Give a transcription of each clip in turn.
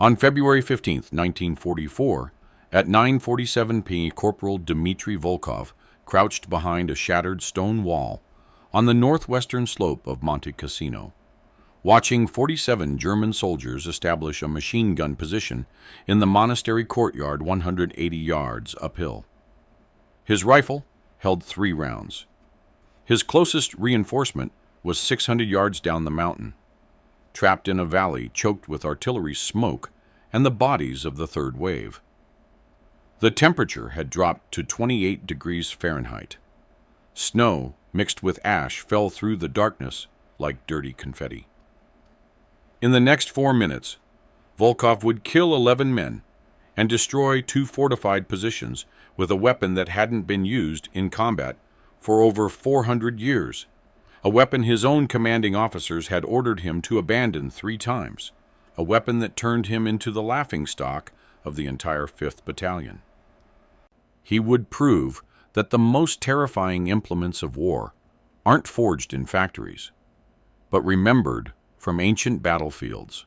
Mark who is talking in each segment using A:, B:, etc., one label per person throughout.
A: On February 15, 1944, at 9:47 p.m., Corporal Dmitry Volkov crouched behind a shattered stone wall on the northwestern slope of Monte Cassino, watching 47 German soldiers establish a machine gun position in the monastery courtyard 180 yards uphill. His rifle held 3 rounds. His closest reinforcement was 600 yards down the mountain, trapped in a valley choked with artillery smoke and the bodies of the third wave. The temperature had dropped to 28 degrees Fahrenheit. Snow mixed with ash fell through the darkness like dirty confetti. In the next 4 minutes, Volkov would kill 11 men and destroy 2 fortified positions with a weapon that hadn't been used in combat for over 400 years, a weapon his own commanding officers had ordered him to abandon 3 times, a weapon that turned him into the laughingstock of the entire 5th Battalion. He would prove that the most terrifying implements of war aren't forged in factories, but remembered from ancient battlefields,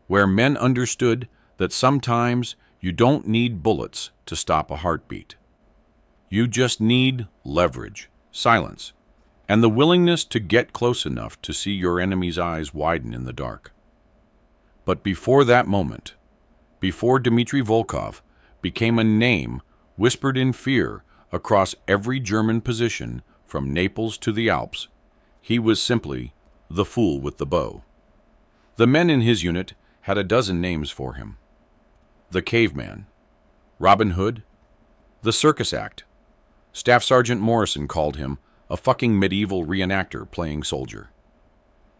A: where men understood that sometimes you don't need bullets to stop a heartbeat. You just need leverage, silence, and the willingness to get close enough to see your enemy's eyes widen in the dark. But before that moment, before Dmitry Volkov became a name whispered in fear across every German position from Naples to the Alps, he was simply the fool with the bow. The men in his unit had a dozen names for him: the Caveman, Robin Hood, the Circus Act. Staff Sergeant Morrison called him a fucking medieval reenactor playing soldier.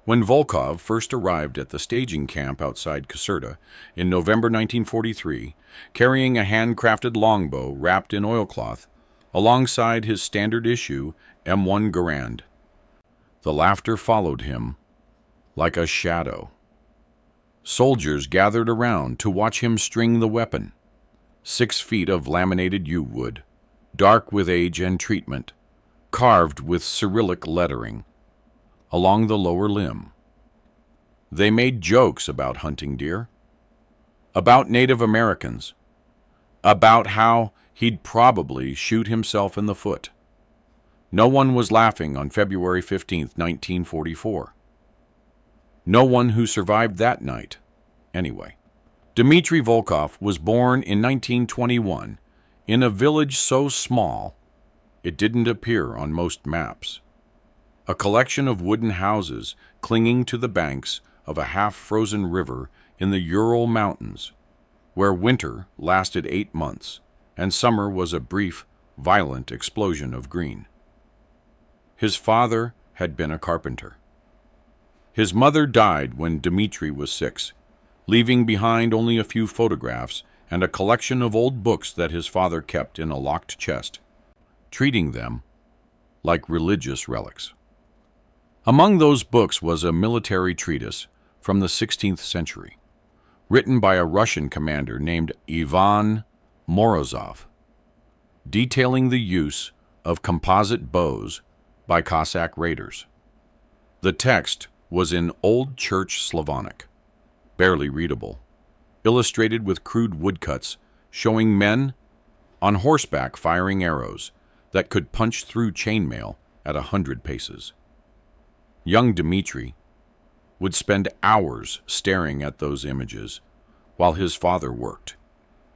A: When Volkov first arrived at the staging camp outside Caserta in November 1943, carrying a handcrafted longbow wrapped in oilcloth alongside his standard-issue M1 Garand, the laughter followed him like a shadow. Soldiers gathered around to watch him string the weapon, 6 feet of laminated yew wood, dark with age and treatment, carved with Cyrillic lettering along the lower limb. They made jokes about hunting deer, about Native Americans, about how he'd probably shoot himself in the foot. No one was laughing on February 15, 1944. No one who survived that night, anyway. Dmitry Volkov was born in 1921 in a village so small it didn't appear on most maps. A collection of wooden houses clinging to the banks of a half-frozen river in the Ural Mountains, where winter lasted 8 months and summer was a brief, violent explosion of green. His father had been a carpenter. His mother died when Dmitry was 6, leaving behind only a few photographs and a collection of old books that his father kept in a locked chest, treating them like religious relics. Among those books was a military treatise from the 16th century, written by a Russian commander named Ivan Morozov, detailing the use of composite bows by Cossack raiders. The text was in Old Church Slavonic, barely readable, illustrated with crude woodcuts showing men on horseback firing arrows that could punch through chainmail at 100 paces. Young Dmitry would spend hours staring at those images while his father worked,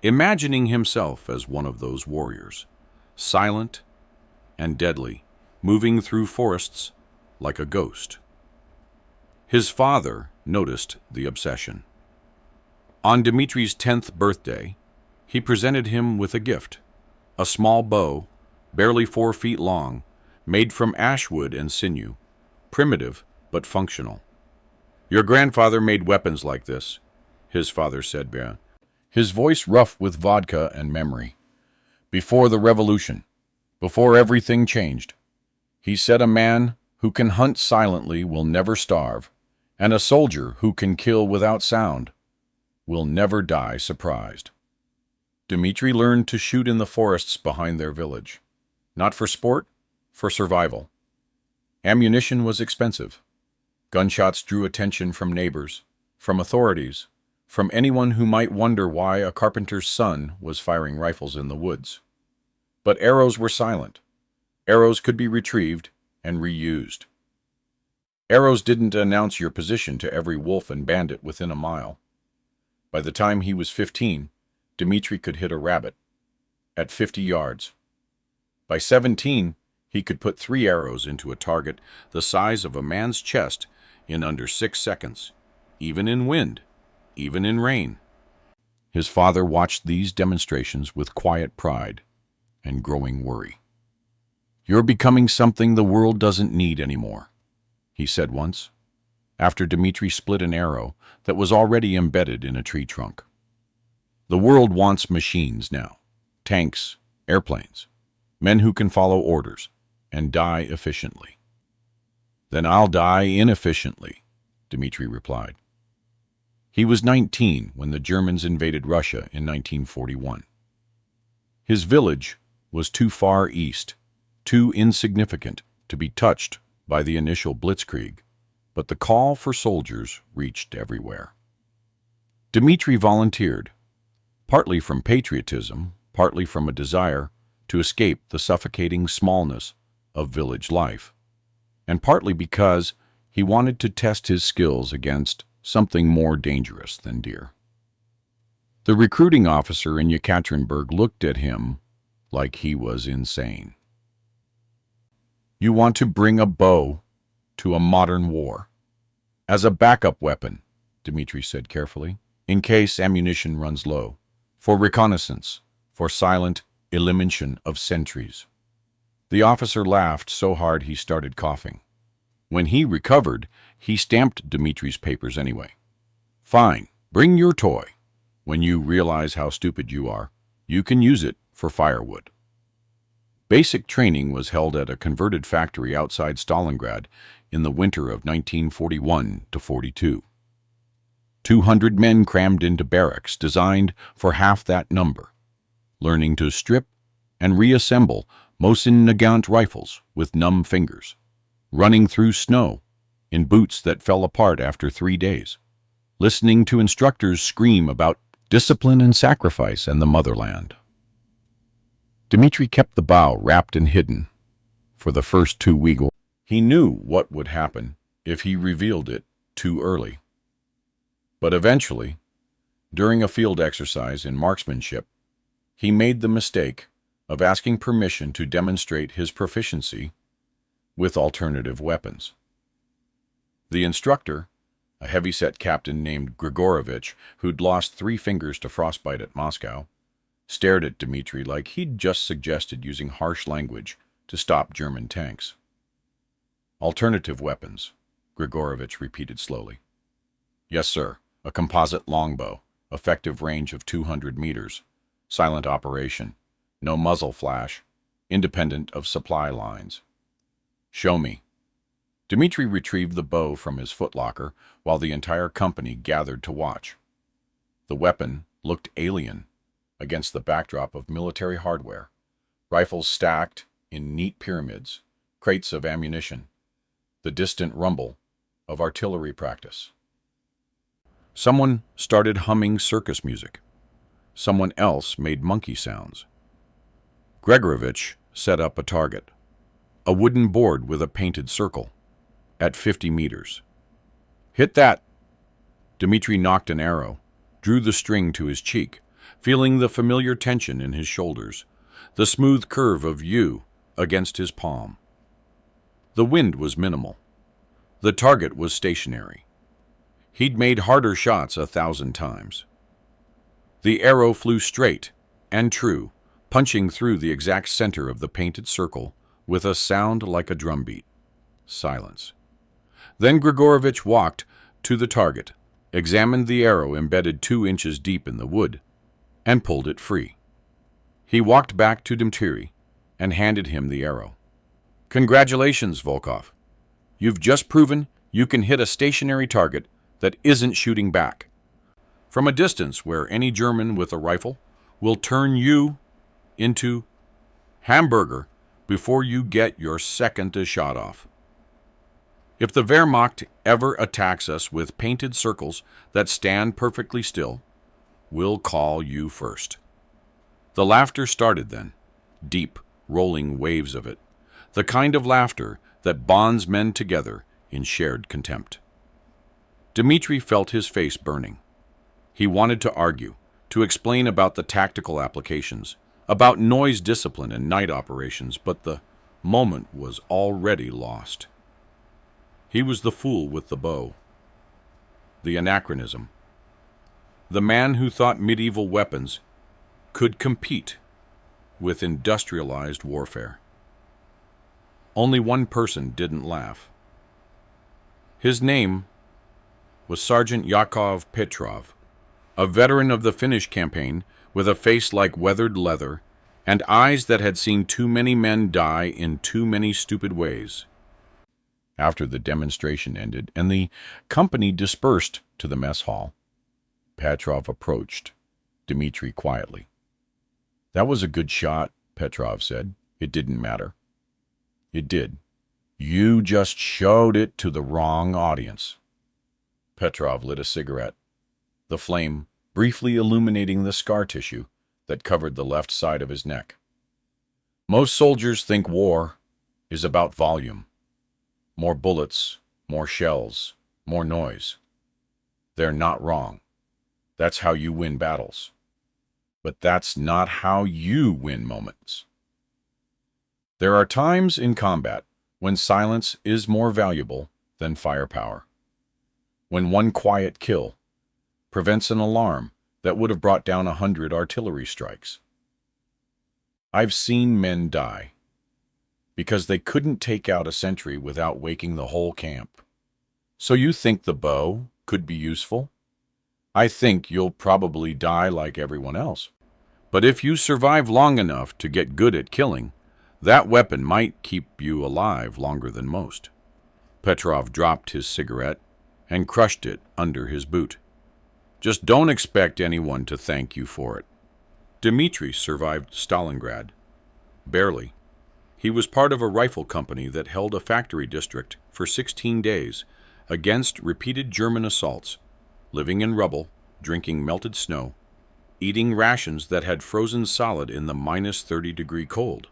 A: imagining himself as one of those warriors, silent and deadly, moving through forests like a ghost. His father noticed the obsession. On Dmitry's 10th birthday, he presented him with a gift, a small bow, barely 4 feet long, made from ash wood and sinew, primitive but functional. "Your grandfather made weapons like this," his father said, his voice rough with vodka and memory. "Before the revolution, before everything changed. He said a man who can hunt silently will never starve, and a soldier who can kill without sound will never die surprised." Dmitry learned to shoot in the forests behind their village, not for sport, for survival. Ammunition was expensive. Gunshots drew attention from neighbors, from authorities, from anyone who might wonder why a carpenter's son was firing rifles in the woods. But arrows were silent. Arrows could be retrieved and reused. Arrows didn't announce your position to every wolf and bandit within a mile. By the time he was 15, Dmitri could hit a rabbit at 50 yards. By 17, he could put 3 arrows into a target the size of a man's chest in under 6 seconds, even in wind, even in rain. His father watched these demonstrations with quiet pride and growing worry. "You're becoming something the world doesn't need anymore," he said once, after Dmitri split an arrow that was already embedded in a tree trunk. "The world wants machines now, tanks, airplanes, men who can follow orders and die efficiently." "Then I'll die inefficiently," Dmitri replied. He was 19 when the Germans invaded Russia in 1941. His village was too far east, too insignificant to be touched by the initial blitzkrieg, but the call for soldiers reached everywhere. Dmitri volunteered, partly from patriotism, partly from a desire to escape the suffocating smallness of village life, and partly because he wanted to test his skills against something more dangerous than deer. The recruiting officer in Yekaterinburg looked at him like he was insane. "You want to bring a bow to a modern war as a backup weapon," Dmitri said carefully, "in case ammunition runs low, for reconnaissance, for silent elimination of sentries." The officer laughed so hard he started coughing. When he recovered, he stamped Dmitri's papers anyway. "Fine, bring your toy. When you realize how stupid you are, you can use it for firewood." Basic training was held at a converted factory outside Stalingrad in the winter of 1941-42. 200 men crammed into barracks designed for half that number, learning to strip and reassemble Mosin Nagant rifles with numb fingers, running through snow in boots that fell apart after 3 days, listening to instructors scream about discipline and sacrifice and the motherland. Dmitri kept the bow wrapped and hidden for the first 2 weeks. He knew what would happen if he revealed it too early. But eventually, during a field exercise in marksmanship, he made the mistake of asking permission to demonstrate his proficiency with alternative weapons. The instructor, a heavy-set captain named Grigorovich, who'd lost 3 fingers to frostbite at Moscow, stared at Dmitri like he'd just suggested using harsh language to stop German tanks. "Alternative weapons," Grigorovich repeated slowly. "Yes, sir. A composite longbow, effective range of 200 meters, silent operation, no muzzle flash, independent of supply lines." "Show me." Dmitri retrieved the bow from his footlocker while the entire company gathered to watch. The weapon looked alien against the backdrop of military hardware, rifles stacked in neat pyramids, crates of ammunition, the distant rumble of artillery practice. Someone started humming circus music. Someone else made monkey sounds. Grigorovich set up a target, a wooden board with a painted circle, at 50 meters. "Hit that!" Dmitri knocked an arrow, drew the string to his cheek, feeling the familiar tension in his shoulders, the smooth curve of U against his palm. The wind was minimal. The target was stationary. He'd made harder shots 1,000 times. The arrow flew straight and true, punching through the exact center of the painted circle with a sound like a drumbeat. Silence. Then Grigorovich walked to the target, examined the arrow embedded 2 inches deep in the wood, and pulled it free. He walked back to Dmitri and handed him the arrow. "Congratulations, Volkov. You've just proven you can hit a stationary target that isn't shooting back from a distance where any German with a rifle will turn you into hamburger before you get your second shot off." If the Wehrmacht ever attacks us with painted circles that stand perfectly still, we'll call you first." The laughter started then, deep, rolling waves of it, the kind of laughter that bonds men together in shared contempt. Dmitri felt his face burning. He wanted to argue, to explain about the tactical applications, about noise discipline and night operations, but the moment was already lost. He was the fool with the bow, the anachronism, the man who thought medieval weapons could compete with industrialized warfare. Only one person didn't laugh. His name was Sergeant Yakov Petrov, a veteran of the Finnish campaign with a face like weathered leather and eyes that had seen too many men die in too many stupid ways. After the demonstration ended and the company dispersed to the mess hall, Petrov approached Dmitri quietly. "That was a good shot," Petrov said. "It didn't matter." "It did. You just showed it to the wrong audience." Petrov lit a cigarette, the flame briefly illuminating the scar tissue that covered the left side of his neck. "Most soldiers think war is about volume. More bullets, more shells, more noise. They're not wrong. That's how you win battles. But that's not how you win moments. There are times in combat when silence is more valuable than firepower. When one quiet kill prevents an alarm that would have brought down 100 artillery strikes. I've seen men die because they couldn't take out a sentry without waking the whole camp. So you think the bow could be useful? I think you'll probably die like everyone else. But if you survive long enough to get good at killing, that weapon might keep you alive longer than most." Petrov dropped his cigarette and crushed it under his boot. "Just don't expect anyone to thank you for it." Dmitri survived Stalingrad. Barely. He was part of a rifle company that held a factory district for 16 days against repeated German assaults, living in rubble, drinking melted snow, eating rations that had frozen solid in the -30-degree cold.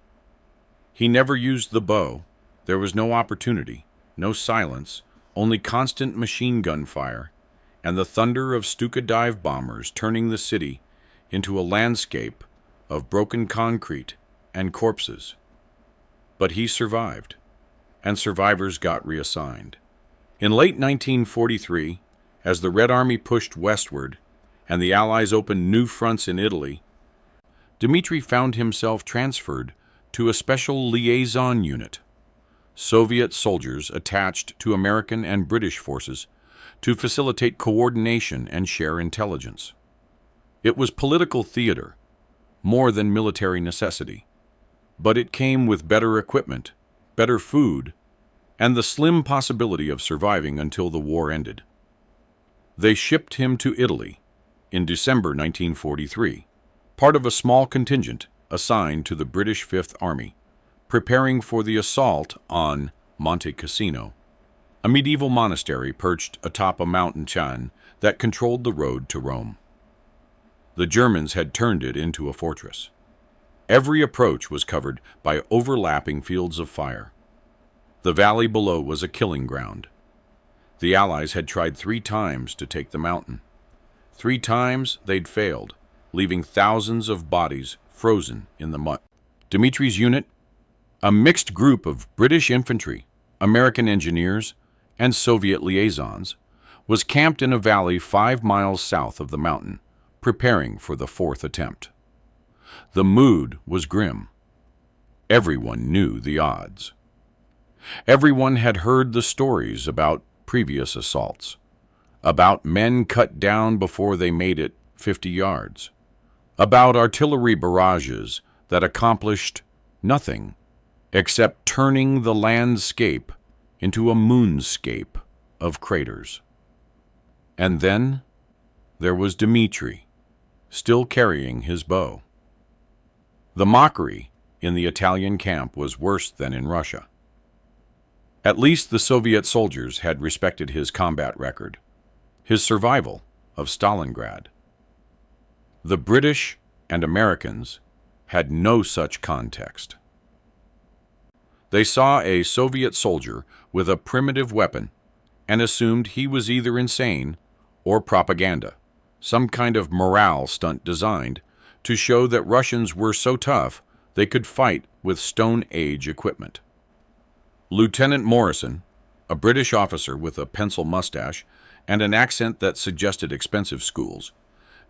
A: He never used the bow. There was no opportunity, no silence, only constant machine gun fire, and the thunder of Stuka dive bombers turning the city into a landscape of broken concrete and corpses. But he survived, and survivors got reassigned. In late 1943, as the Red Army pushed westward and the Allies opened new fronts in Italy, Dmitri found himself transferred to a special liaison unit, Soviet soldiers attached to American and British forces to facilitate coordination and share intelligence. It was political theater, more than military necessity, but it came with better equipment, better food, and the slim possibility of surviving until the war ended. They shipped him to Italy in December 1943, part of a small contingent assigned to the British Fifth Army, preparing for the assault on Monte Cassino, a medieval monastery perched atop a mountain chain that controlled the road to Rome. The Germans had turned it into a fortress. Every approach was covered by overlapping fields of fire. The valley below was a killing ground. The Allies had tried 3 times to take the mountain. 3 times they'd failed, leaving thousands of bodies frozen in the mud. Dmitri's unit, a mixed group of British infantry, American engineers, and Soviet liaisons, was camped in a valley 5 miles south of the mountain, preparing for the 4th attempt. The mood was grim. Everyone knew the odds. Everyone had heard the stories about previous assaults, about men cut down before they made it 50 yards, about artillery barrages that accomplished nothing except turning the landscape into a moonscape of craters. And then there was Dmitri, still carrying his bow. The mockery in the Italian camp was worse than in Russia. At least the Soviet soldiers had respected his combat record, his survival of Stalingrad. The British and Americans had no such context. They saw a Soviet soldier with a primitive weapon and assumed he was either insane or propaganda, some kind of morale stunt designed to show that Russians were so tough they could fight with Stone Age equipment. Lieutenant Morrison, a British officer with a pencil mustache and an accent that suggested expensive schools,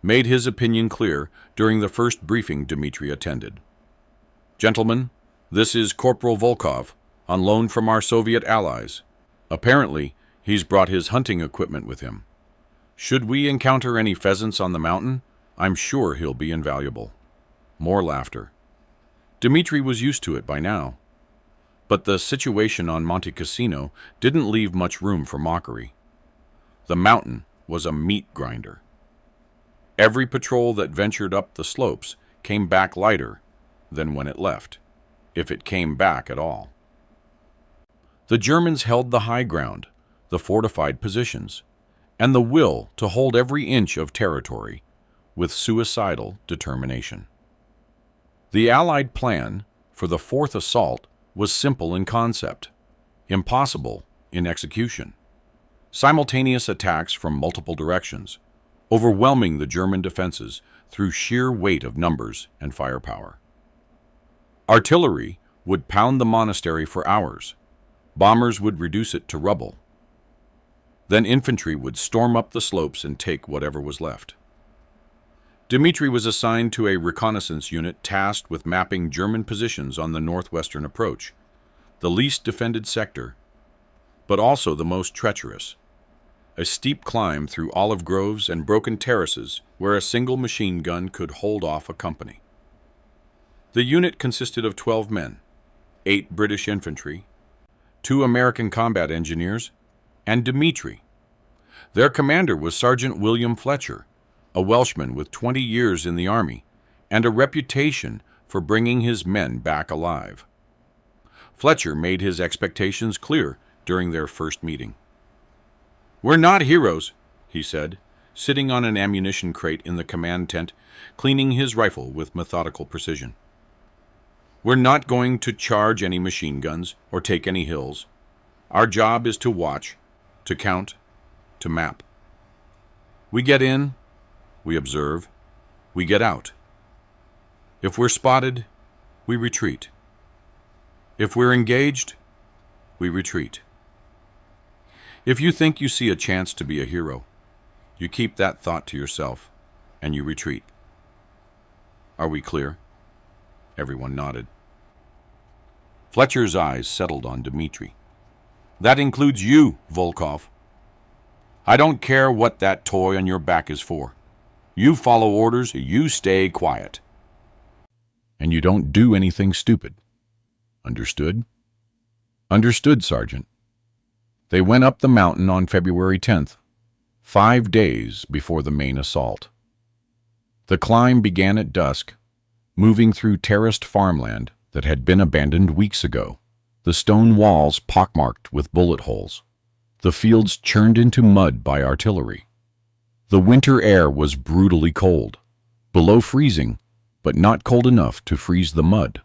A: made his opinion clear during the first briefing Dmitri attended. "Gentlemen, this is Corporal Volkov, on loan from our Soviet allies. Apparently, he's brought his hunting equipment with him. Should we encounter any pheasants on the mountain, I'm sure he'll be invaluable." More laughter. Dmitri was used to it by now. But the situation on Monte Cassino didn't leave much room for mockery. The mountain was a meat grinder. Every patrol that ventured up the slopes came back lighter than when it left, if it came back at all. The Germans held the high ground, the fortified positions, and the will to hold every inch of territory with suicidal determination. The Allied plan for the fourth assault was simple in concept, impossible in execution. Simultaneous attacks from multiple directions, overwhelming the German defenses through sheer weight of numbers and firepower. Artillery would pound the monastery for hours. Bombers would reduce it to rubble. Then infantry would storm up the slopes and take whatever was left. Dmitri was assigned to a reconnaissance unit tasked with mapping German positions on the northwestern approach, the least defended sector, but also the most treacherous. A steep climb through olive groves and broken terraces where a single machine gun could hold off a company. The unit consisted of 12 men, 8 British infantry, 2 American combat engineers, and Dmitri. Their commander was Sergeant William Fletcher, a Welshman with 20 years in the army and a reputation for bringing his men back alive. Fletcher made his expectations clear during their first meeting. "We're not heroes," he said, sitting on an ammunition crate in the command tent, cleaning his rifle with methodical precision. "We're not going to charge any machine guns or take any hills. Our job is to watch, to count, to map. We get in, we observe, we get out. If we're spotted, we retreat. If we're engaged, we retreat. If you think you see a chance to be a hero, you keep that thought to yourself, and you retreat. Are we clear?" Everyone nodded. Fletcher's eyes settled on Dmitri. "That includes you, Volkov. I don't care what that toy on your back is for. You follow orders, you stay quiet. And you don't do anything stupid. Understood?" "Understood, Sergeant." They went up the mountain on February 10th, 5 days before the main assault. The climb began at dusk, moving through terraced farmland that had been abandoned weeks ago, the stone walls pockmarked with bullet holes, the fields churned into mud by artillery. The winter air was brutally cold, below freezing, but not cold enough to freeze the mud,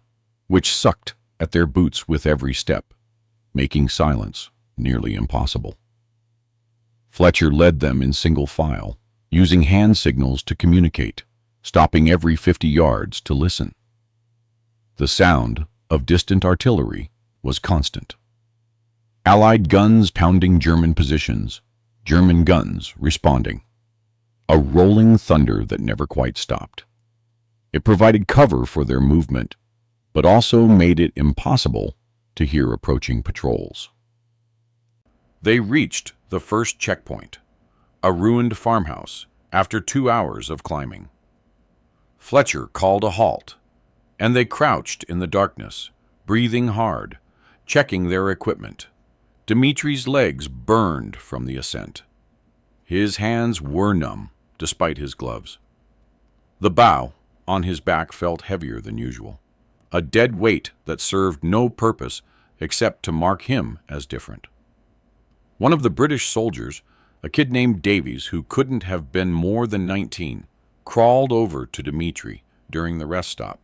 A: which sucked at their boots with every step, making silence nearly impossible. Fletcher led them in single file, using hand signals to communicate, stopping every 50 yards to listen. The sound of distant artillery was constant. Allied guns pounding German positions, German guns responding. A rolling thunder that never quite stopped. It provided cover for their movement, but also made it impossible to hear approaching patrols. They reached the first checkpoint, a ruined farmhouse, after 2 hours of climbing. Fletcher called a halt, and they crouched in the darkness, breathing hard, checking their equipment. Dmitri's legs burned from the ascent. His hands were numb, despite his gloves. The bow on his back felt heavier than usual, a dead weight that served no purpose except to mark him as different. One of the British soldiers, a kid named Davies who couldn't have been more than 19, crawled over to Dmitri during the rest stop.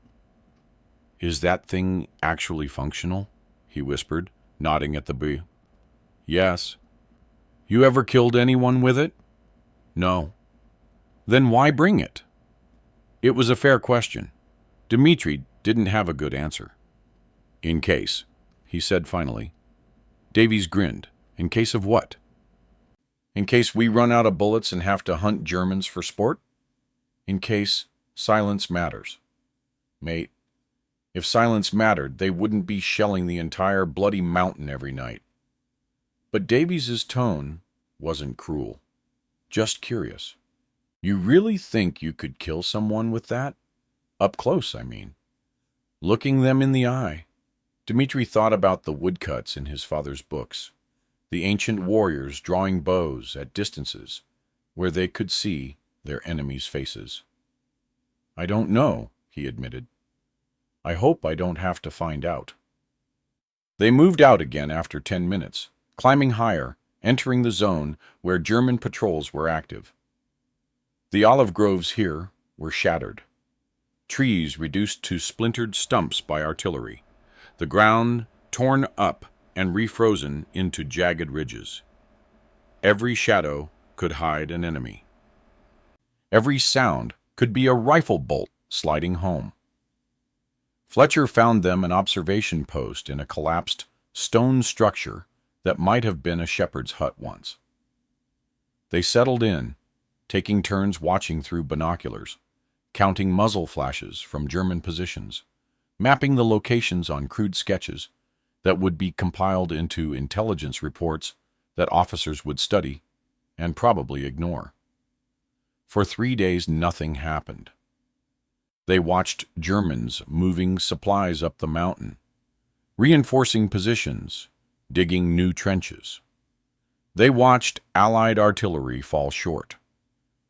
A: "Is that thing actually functional?" he whispered, nodding at the bee. "Yes." "You ever killed anyone with it?" "No." "Then why bring it?" It was a fair question. Dmitri didn't have a good answer. "In case," he said finally. Davies grinned. "In case of what?" "In case we run out of bullets and have to hunt Germans for sport? In case silence matters. Mate, if silence mattered, they wouldn't be shelling the entire bloody mountain every night." But Davies's tone wasn't cruel, just curious. "You really think you could kill someone with that? Up close, I mean." Looking them in the eye, Dmitri thought about the woodcuts in his father's books, the ancient warriors drawing bows at distances where they could see their enemies' faces. "I don't know," he admitted. "I hope I don't have to find out." They moved out again after 10 minutes, climbing higher, entering the zone where German patrols were active. The olive groves here were shattered, trees reduced to splintered stumps by artillery, the ground torn up and refrozen into jagged ridges. Every shadow could hide an enemy. Every sound could be a rifle bolt sliding home. Fletcher found them an observation post in a collapsed stone structure that might have been a shepherd's hut once. They settled in, taking turns watching through binoculars, counting muzzle flashes from German positions, mapping the locations on crude sketches that would be compiled into intelligence reports that officers would study and probably ignore. For 3 days, nothing happened. They watched Germans moving supplies up the mountain, reinforcing positions, digging new trenches. They watched Allied artillery fall short,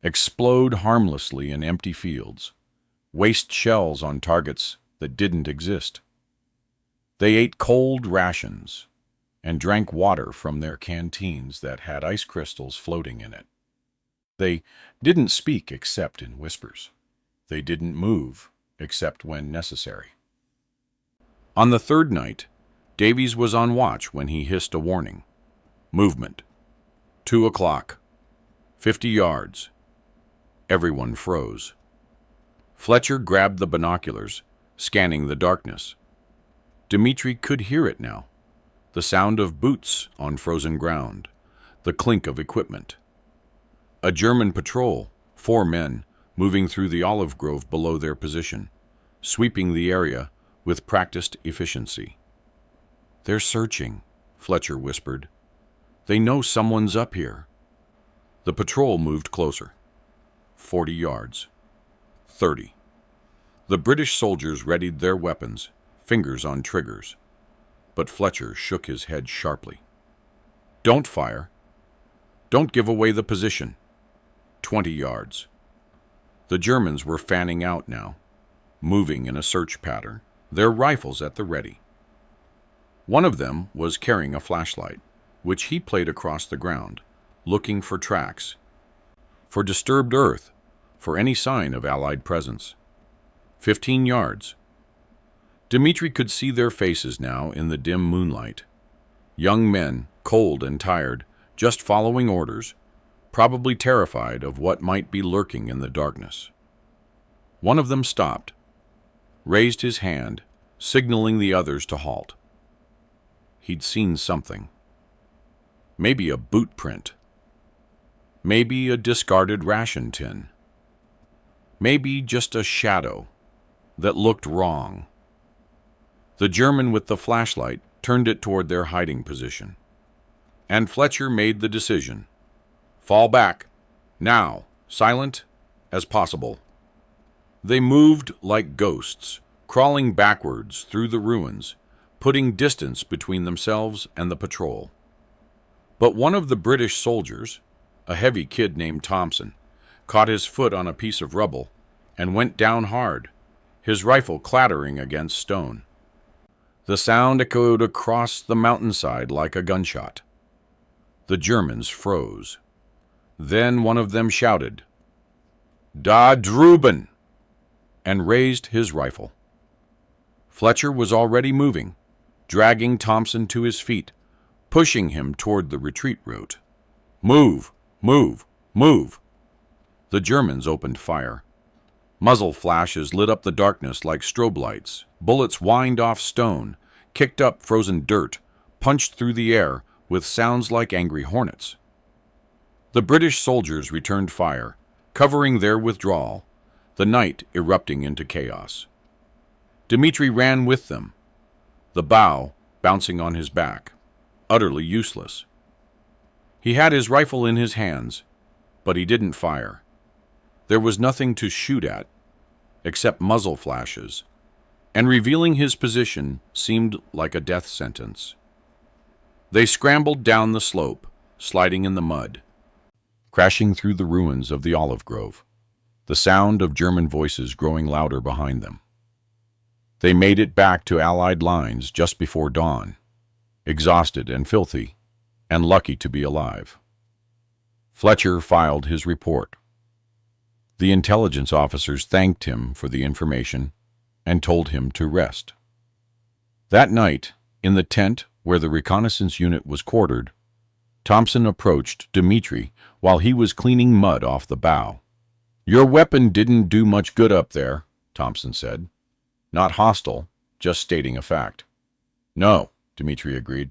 A: explode harmlessly in empty fields, waste shells on targets that didn't exist. They ate cold rations and drank water from their canteens that had ice crystals floating in it. They didn't speak except in whispers. They didn't move except when necessary. On the third night, Davies was on watch when he hissed a warning. "Movement. 2 o'clock. 50 yards. Everyone froze. Fletcher grabbed the binoculars, scanning the darkness. Dmitri could hear it now. The sound of boots on frozen ground, the clink of equipment. A German patrol, 4 men, moving through the olive grove below their position, sweeping the area with practiced efficiency. "They're searching," Fletcher whispered. "They know someone's up here." The patrol moved closer. 40 yards. 30. The British soldiers readied their weapons, fingers on triggers. But Fletcher shook his head sharply. "Don't fire. Don't give away the position." 20 yards. The Germans were fanning out now, moving in a search pattern, their rifles at the ready. One of them was carrying a flashlight, which he played across the ground, looking for tracks, for disturbed earth, for any sign of Allied presence. 15 yards. Dmitri could see their faces now in the dim moonlight. Young men, cold and tired, just following orders, probably terrified of what might be lurking in the darkness. One of them stopped, raised his hand, signaling the others to halt. He'd seen something. Maybe a boot print. Maybe a discarded ration tin. Maybe just a shadow that looked wrong. The German with the flashlight turned it toward their hiding position. And Fletcher made the decision. Fall back. Now, silent as possible. They moved like ghosts, crawling backwards through the ruins, putting distance between themselves and the patrol. But one of the British soldiers, a heavy kid named Thompson, caught his foot on a piece of rubble and went down hard, his rifle clattering against stone. The sound echoed across the mountainside like a gunshot. The Germans froze. Then one of them shouted, "Da drüben!" and raised his rifle. Fletcher was already moving, dragging Thompson to his feet, pushing him toward the retreat route. "Move! Move! Move!" The Germans opened fire. Muzzle flashes lit up the darkness like strobe lights. Bullets whined off stone, kicked up frozen dirt, punched through the air with sounds like angry hornets. The British soldiers returned fire, covering their withdrawal, the night erupting into chaos. Dmitri ran with them, the bow bouncing on his back, utterly useless. He had his rifle in his hands, but he didn't fire. There was nothing to shoot at, except muzzle flashes, and revealing his position seemed like a death sentence. They scrambled down the slope, sliding in the mud, crashing through the ruins of the olive grove, the sound of German voices growing louder behind them. They made it back to Allied lines just before dawn, exhausted and filthy, and lucky to be alive. Fletcher filed his report. The intelligence officers thanked him for the information and told him to rest. That night, in the tent where the reconnaissance unit was quartered, Thompson approached Dmitri while he was cleaning mud off the bow. "Your weapon didn't do much good up there," Thompson said. "Not hostile, just stating a fact." "No," Dmitri agreed.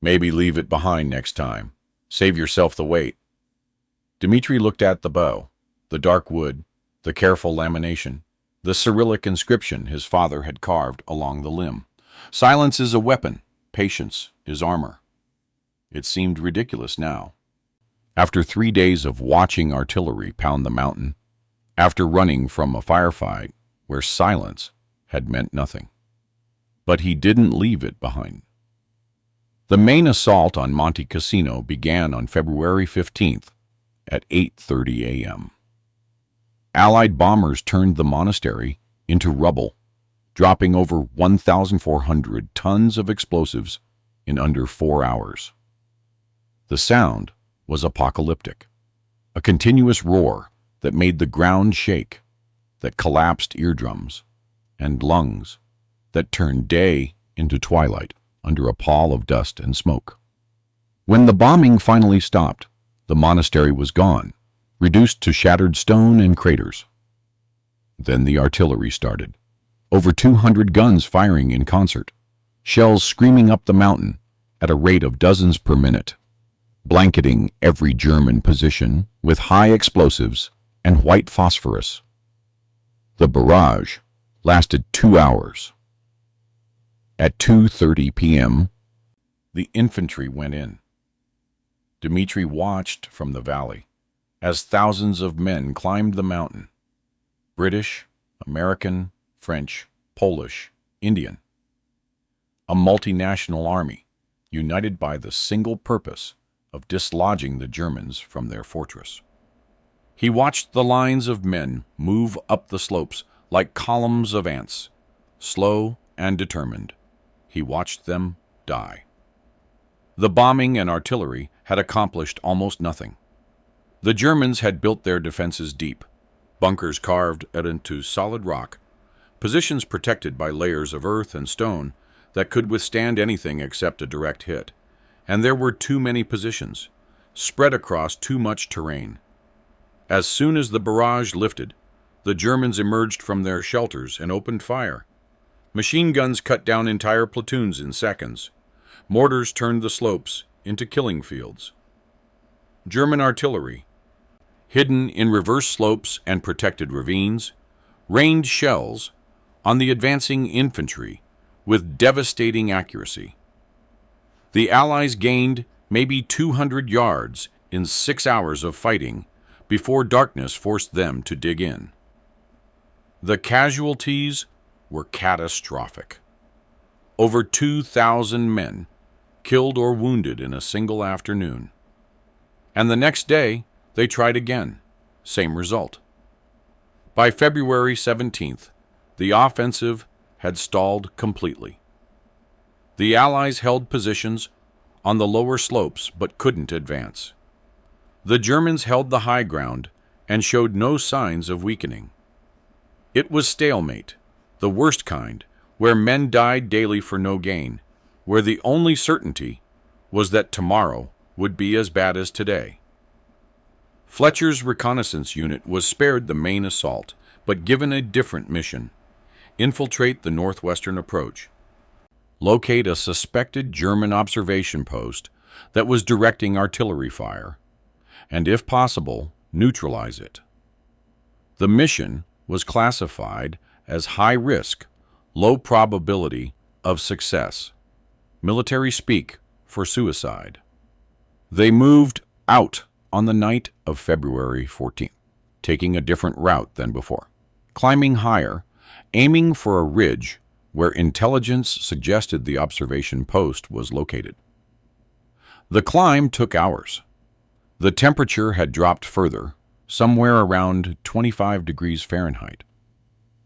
A: "Maybe leave it behind next time. Save yourself the weight." Dmitri looked at the bow, the dark wood, the careful lamination, the Cyrillic inscription his father had carved along the limb. Silence is a weapon, patience is armor. It seemed ridiculous now. After 3 days of watching artillery pound the mountain, after running from a firefight where silence had meant nothing. But he didn't leave it behind. The main assault on Monte Cassino began on February 15th at 8:30 a.m. Allied bombers turned the monastery into rubble, dropping over 1,400 tons of explosives in under 4 hours. The sound was apocalyptic, a continuous roar that made the ground shake, that collapsed eardrums and lungs, that turned day into twilight under a pall of dust and smoke. When the bombing finally stopped, the monastery was gone, reduced to shattered stone and craters. Then the artillery started, over 200 guns firing in concert, shells screaming up the mountain at a rate of dozens per minute, blanketing every German position with high explosives and white phosphorus. The barrage lasted 2 hours. At 2:30 p.m., the infantry went in. Dmitri watched from the valley as thousands of men climbed the mountain. British, American, French, Polish, Indian. A multinational army united by the single purpose of dislodging the Germans from their fortress. He watched the lines of men move up the slopes like columns of ants, slow and determined. He watched them die. The bombing and artillery had accomplished almost nothing. The Germans had built their defenses deep, bunkers carved into solid rock, positions protected by layers of earth and stone that could withstand anything except a direct hit. And there were too many positions, spread across too much terrain. As soon as the barrage lifted, the Germans emerged from their shelters and opened fire. Machine guns cut down entire platoons in seconds. Mortars turned the slopes into killing fields. German artillery, hidden in reverse slopes and protected ravines, rained shells on the advancing infantry with devastating accuracy. The Allies gained maybe 200 yards in 6 hours of fighting before darkness forced them to dig in. The casualties were catastrophic. Over 2,000 men killed or wounded in a single afternoon. And the next day, they tried again. Same result. By February 17th, the offensive had stalled completely. The Allies held positions on the lower slopes but couldn't advance. The Germans held the high ground and showed no signs of weakening. It was stalemate, the worst kind, where men died daily for no gain, where the only certainty was that tomorrow would be as bad as today. Fletcher's reconnaissance unit was spared the main assault, but given a different mission: infiltrate the northwestern approach, locate a suspected German observation post that was directing artillery fire, and if possible, neutralize it. The mission was classified as high risk, low probability of success, military speak for suicide. They moved out on the night of February 14th, taking a different route than before, climbing higher, aiming for a ridge where intelligence suggested the observation post was located. The climb took hours. The temperature had dropped further, somewhere around 25 degrees Fahrenheit,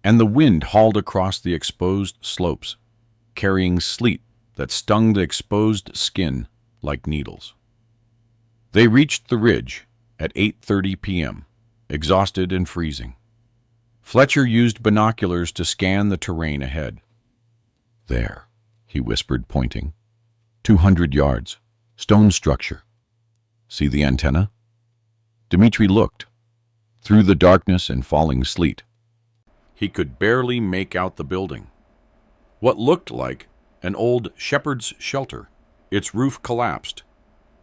A: and the wind hauled across the exposed slopes, carrying sleet that stung the exposed skin like needles. They reached the ridge at 8:30 p.m., exhausted and freezing. Fletcher used binoculars to scan the terrain ahead. "There," he whispered, pointing. 200 yards. Stone structure. See the antenna?" Dmitri looked. Through the darkness and falling sleet, he could barely make out the building. What looked like an old shepherd's shelter, its roof collapsed,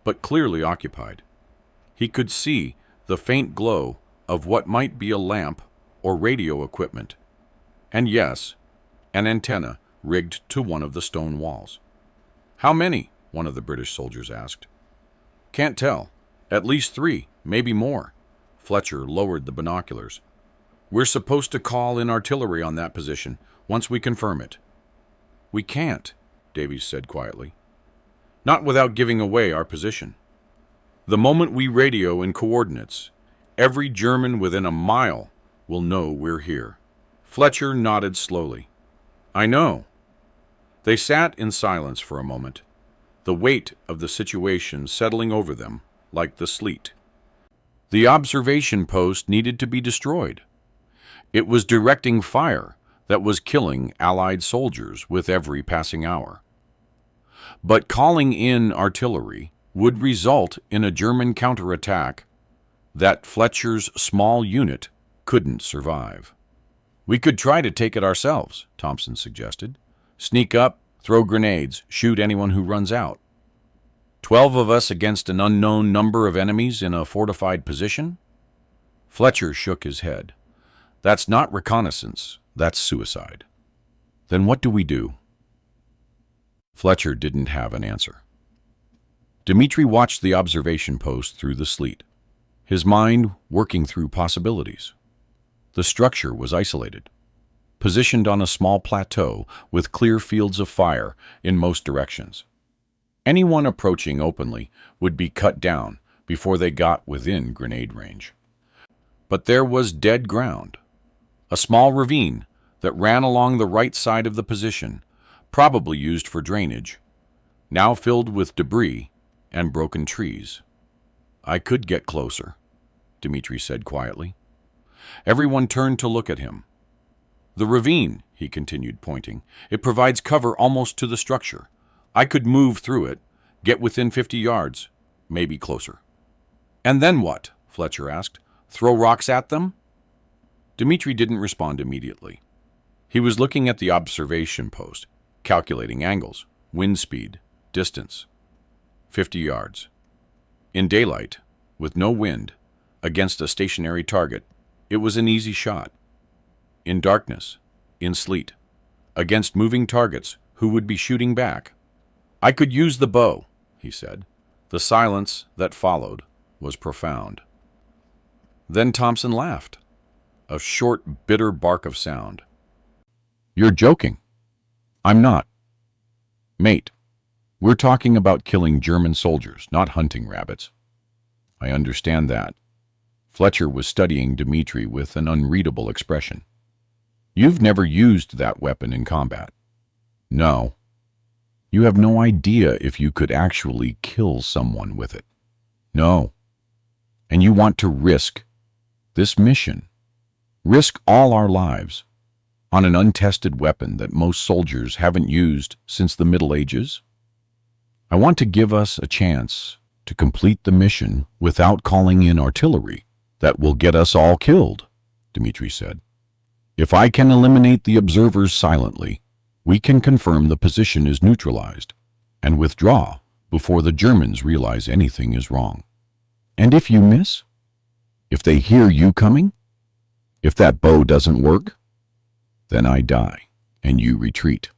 A: but clearly occupied. He could see the faint glow of what might be a lamp or radio equipment, and yes, an antenna rigged to one of the stone walls. "How many?" one of the British soldiers asked. "Can't tell. At least 3, maybe more." Fletcher lowered the binoculars. "We're supposed to call in artillery on that position once we confirm it." "We can't," Davies said quietly. "Not without giving away our position. The moment we radio in coordinates, every German within a mile will know we're here." Fletcher nodded slowly. "I know." They sat in silence for a moment, the weight of the situation settling over them like the sleet. The observation post needed to be destroyed. It was directing fire that was killing Allied soldiers with every passing hour. But calling in artillery would result in a German counterattack that Fletcher's small unit couldn't survive. "We could try to take it ourselves," Thompson suggested. "Sneak up, throw grenades, shoot anyone who runs out. 12 of us against an unknown number of enemies in a fortified position?" Fletcher shook his head. "That's not reconnaissance, that's suicide." "Then what do we do?" Fletcher didn't have an answer. Dmitri watched the observation post through the sleet, his mind working through possibilities. The structure was isolated, positioned on a small plateau with clear fields of fire in most directions. Anyone approaching openly would be cut down before they got within grenade range. But there was dead ground, a small ravine that ran along the right side of the position, probably used for drainage, now filled with debris and broken trees. "I could get closer," Dmitri said quietly. Everyone turned to look at him. "The ravine," he continued, pointing, "it provides cover almost to the structure. I could move through it, get within 50 yards, maybe closer." "And then what?" Fletcher asked. "Throw rocks at them?" Dmitri didn't respond immediately. He was looking at the observation post, calculating angles, wind speed, distance. 50 yards. In daylight, with no wind, against a stationary target, it was an easy shot. In darkness, in sleet, against moving targets who would be shooting back. "I could use the bow," he said. The silence that followed was profound. Then Thompson laughed, a short, bitter bark of sound. "You're joking." "I'm not. Mate, we're talking about killing German soldiers, not hunting rabbits." "I understand that." Fletcher was studying Dmitri with an unreadable expression. "You've never used that weapon in combat." "No." You have no idea if you could actually kill someone with it. No. And you want to risk this mission. Risk all our lives on an untested weapon that most soldiers haven't used since the Middle Ages? I want to give us a chance to complete the mission without calling in artillery that will get us all killed, Dmitri said. If I can eliminate the observers silently, we can confirm the position is neutralized and withdraw before the Germans realize anything is wrong. And if you miss? If they hear you coming? If that bow doesn't work? Then I die and you retreat.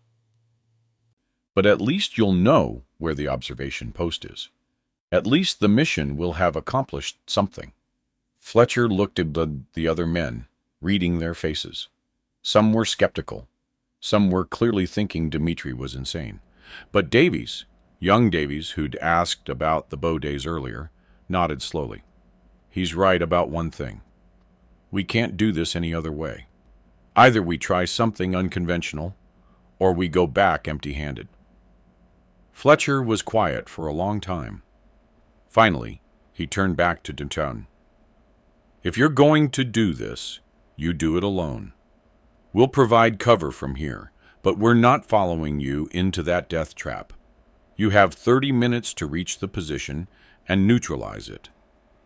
A: But at least you'll know where the observation post is. At least the mission will have accomplished something. Fletcher looked at the other men, reading their faces. Some were skeptical. Some were clearly thinking Dmitri was insane. But Davies, young Davies, who'd asked about the bow days earlier, nodded slowly. He's right about one thing. We can't do this any other way. Either we try something unconventional, or we go back empty-handed. Fletcher was quiet for a long time. Finally, he turned back to Danton. If you're going to do this, you do it alone. We'll provide cover from here, but we're not following you into that death trap. You have 30 minutes to reach the position and neutralize it.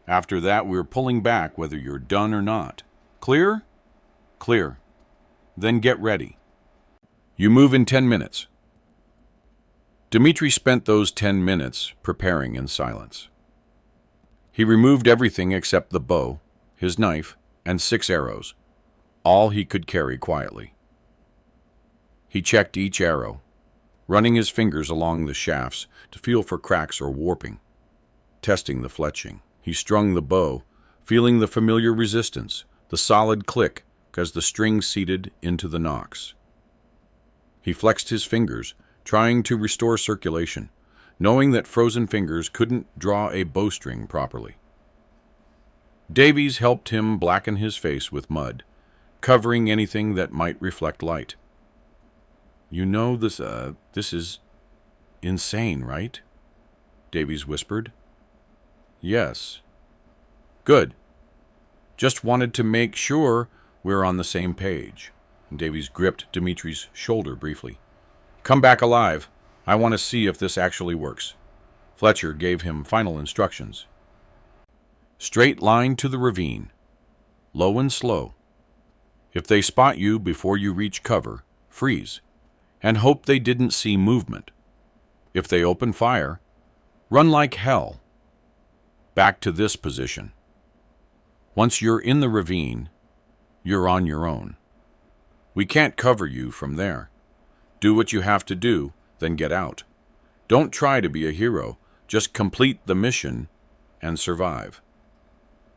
A: After that, we're pulling back whether you're done or not. Clear? Clear. Then get ready. You move in 10 minutes. Dmitri spent those 10 minutes preparing in silence. He removed everything except the bow, his knife, and 6 arrows, all he could carry quietly. He checked each arrow, running his fingers along the shafts to feel for cracks or warping. Testing the fletching, he strung the bow, feeling the familiar resistance, the solid click as the string seated into the nocks. He flexed his fingers, trying to restore circulation, knowing that frozen fingers couldn't draw a bowstring properly. Davies helped him blacken his face with mud, covering anything that might reflect light. You know this is insane, right? Davies whispered. Yes. Good. Just wanted to make sure we're on the same page. Davies gripped Dmitri's shoulder briefly. Come back alive. I want to see if this actually works. Fletcher gave him final instructions. Straight line to the ravine. Low and slow. If they spot you before you reach cover, freeze, and hope they didn't see movement. If they open fire, run like hell. Back to this position. Once you're in the ravine, you're on your own. We can't cover you from there. Do what you have to do, then get out. Don't try to be a hero. Just complete the mission and survive.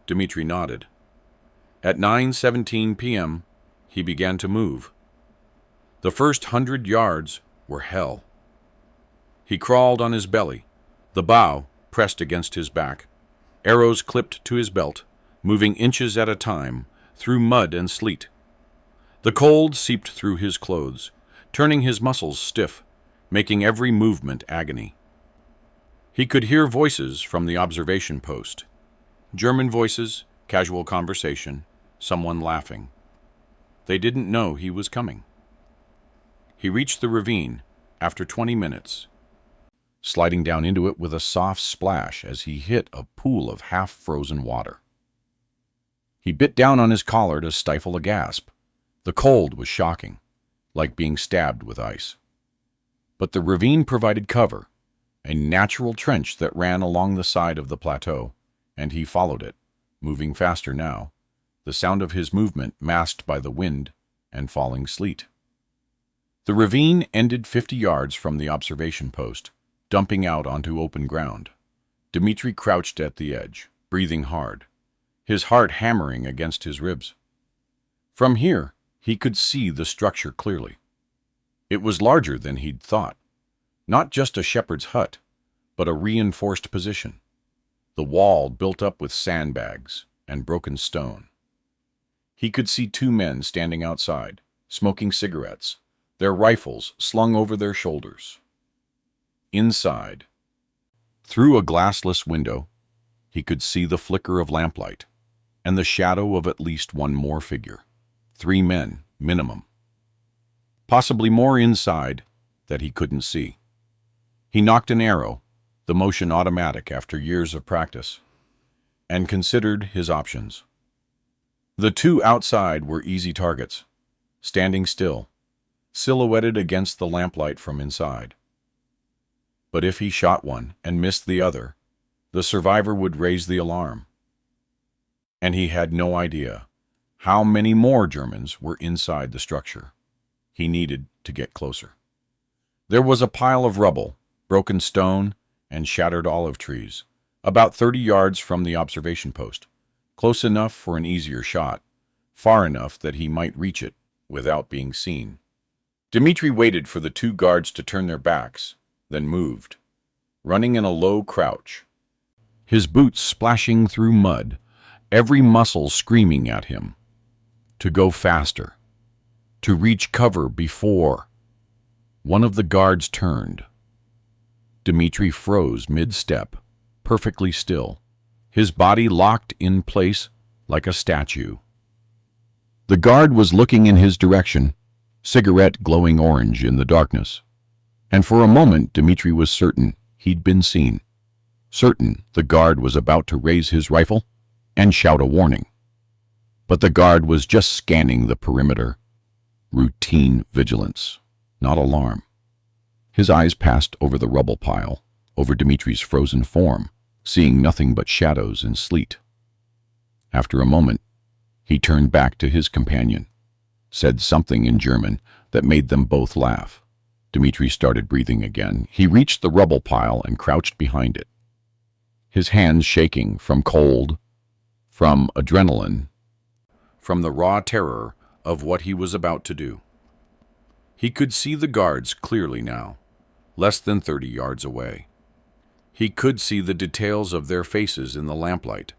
A: Dmitri nodded. At 9:17 p.m., he began to move. The first 100 yards were hell. He crawled on his belly, the bow pressed against his back, arrows clipped to his belt, moving inches at a time through mud and sleet. The cold seeped through his clothes, turning his muscles stiff, making every movement agony. He could hear voices from the observation post. German voices, casual conversation, someone laughing. They didn't know he was coming. He reached the ravine after 20 minutes, sliding down into it with a soft splash as he hit a pool of half-frozen water. He bit down on his collar to stifle a gasp. The cold was shocking, like being stabbed with ice. But the ravine provided cover, a natural trench that ran along the side of the plateau, and he followed it, moving faster now, the sound of his movement masked by the wind and falling sleet. The ravine ended 50 yards from the observation post, dumping out onto open ground. Dmitri crouched at the edge, breathing hard, his heart hammering against his ribs. From here, he could see the structure clearly. It was larger than he'd thought. Not just a shepherd's hut, but a reinforced position. The wall built up with sandbags and broken stone. He could see 2 men standing outside, smoking cigarettes, their rifles slung over their shoulders. Inside, through a glassless window, he could see the flicker of lamplight and the shadow of at least one more figure. 3 men, minimum. Possibly more inside that he couldn't see. He knocked an arrow, the motion automatic after years of practice, and considered his options. The 2 outside were easy targets, standing still, silhouetted against the lamplight from inside. But if he shot one and missed the other, the survivor would raise the alarm. And he had no idea how many more Germans were inside the structure. He needed to get closer. There was a pile of rubble, broken stone, and shattered olive trees, about 30 yards from the observation post, close enough for an easier shot, far enough that he might reach it without being seen. Dmitri waited for the 2 guards to turn their backs, then moved, running in a low crouch, his boots splashing through mud, every muscle screaming at him to go faster, to reach cover before. One of the guards turned. Dmitri froze mid-step, perfectly still, his body locked in place like a statue. The guard was looking in his direction, cigarette glowing orange in the darkness. And for a moment, Dmitri was certain he'd been seen. Certain the guard was about to raise his rifle and shout a warning. But the guard was just scanning the perimeter. Routine vigilance, not alarm. His eyes passed over the rubble pile, over Dmitri's frozen form, seeing nothing but shadows and sleet. After a moment, he turned back to his companion, said something in German that made them both laugh. Dmitri started breathing again. He reached the rubble pile and crouched behind it, his hands shaking from cold, from adrenaline, from the raw terror of what he was about to do. He could see the guards clearly now, less than 30 yards away. He could see the details of their faces in the lamplight.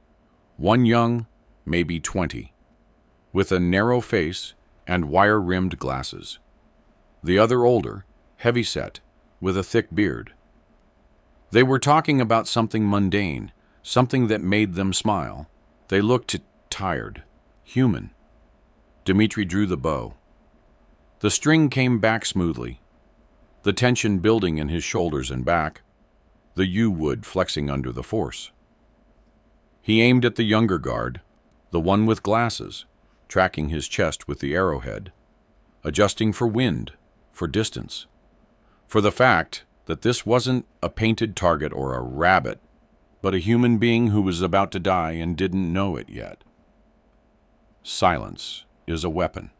A: One young, maybe 20, with a narrow face and wire-rimmed glasses. The other older, heavy-set, with a thick beard. They were talking about something mundane, something that made them smile. They looked tired, human. Dmitri drew the bow. The string came back smoothly, the tension building in his shoulders and back, the U-wood flexing under the force. He aimed at the younger guard, the one with glasses, tracking his chest with the arrowhead, adjusting for wind, for distance, for the fact that this wasn't a painted target or a rabbit, but a human being who was about to die and didn't know it yet. Silence is a weapon.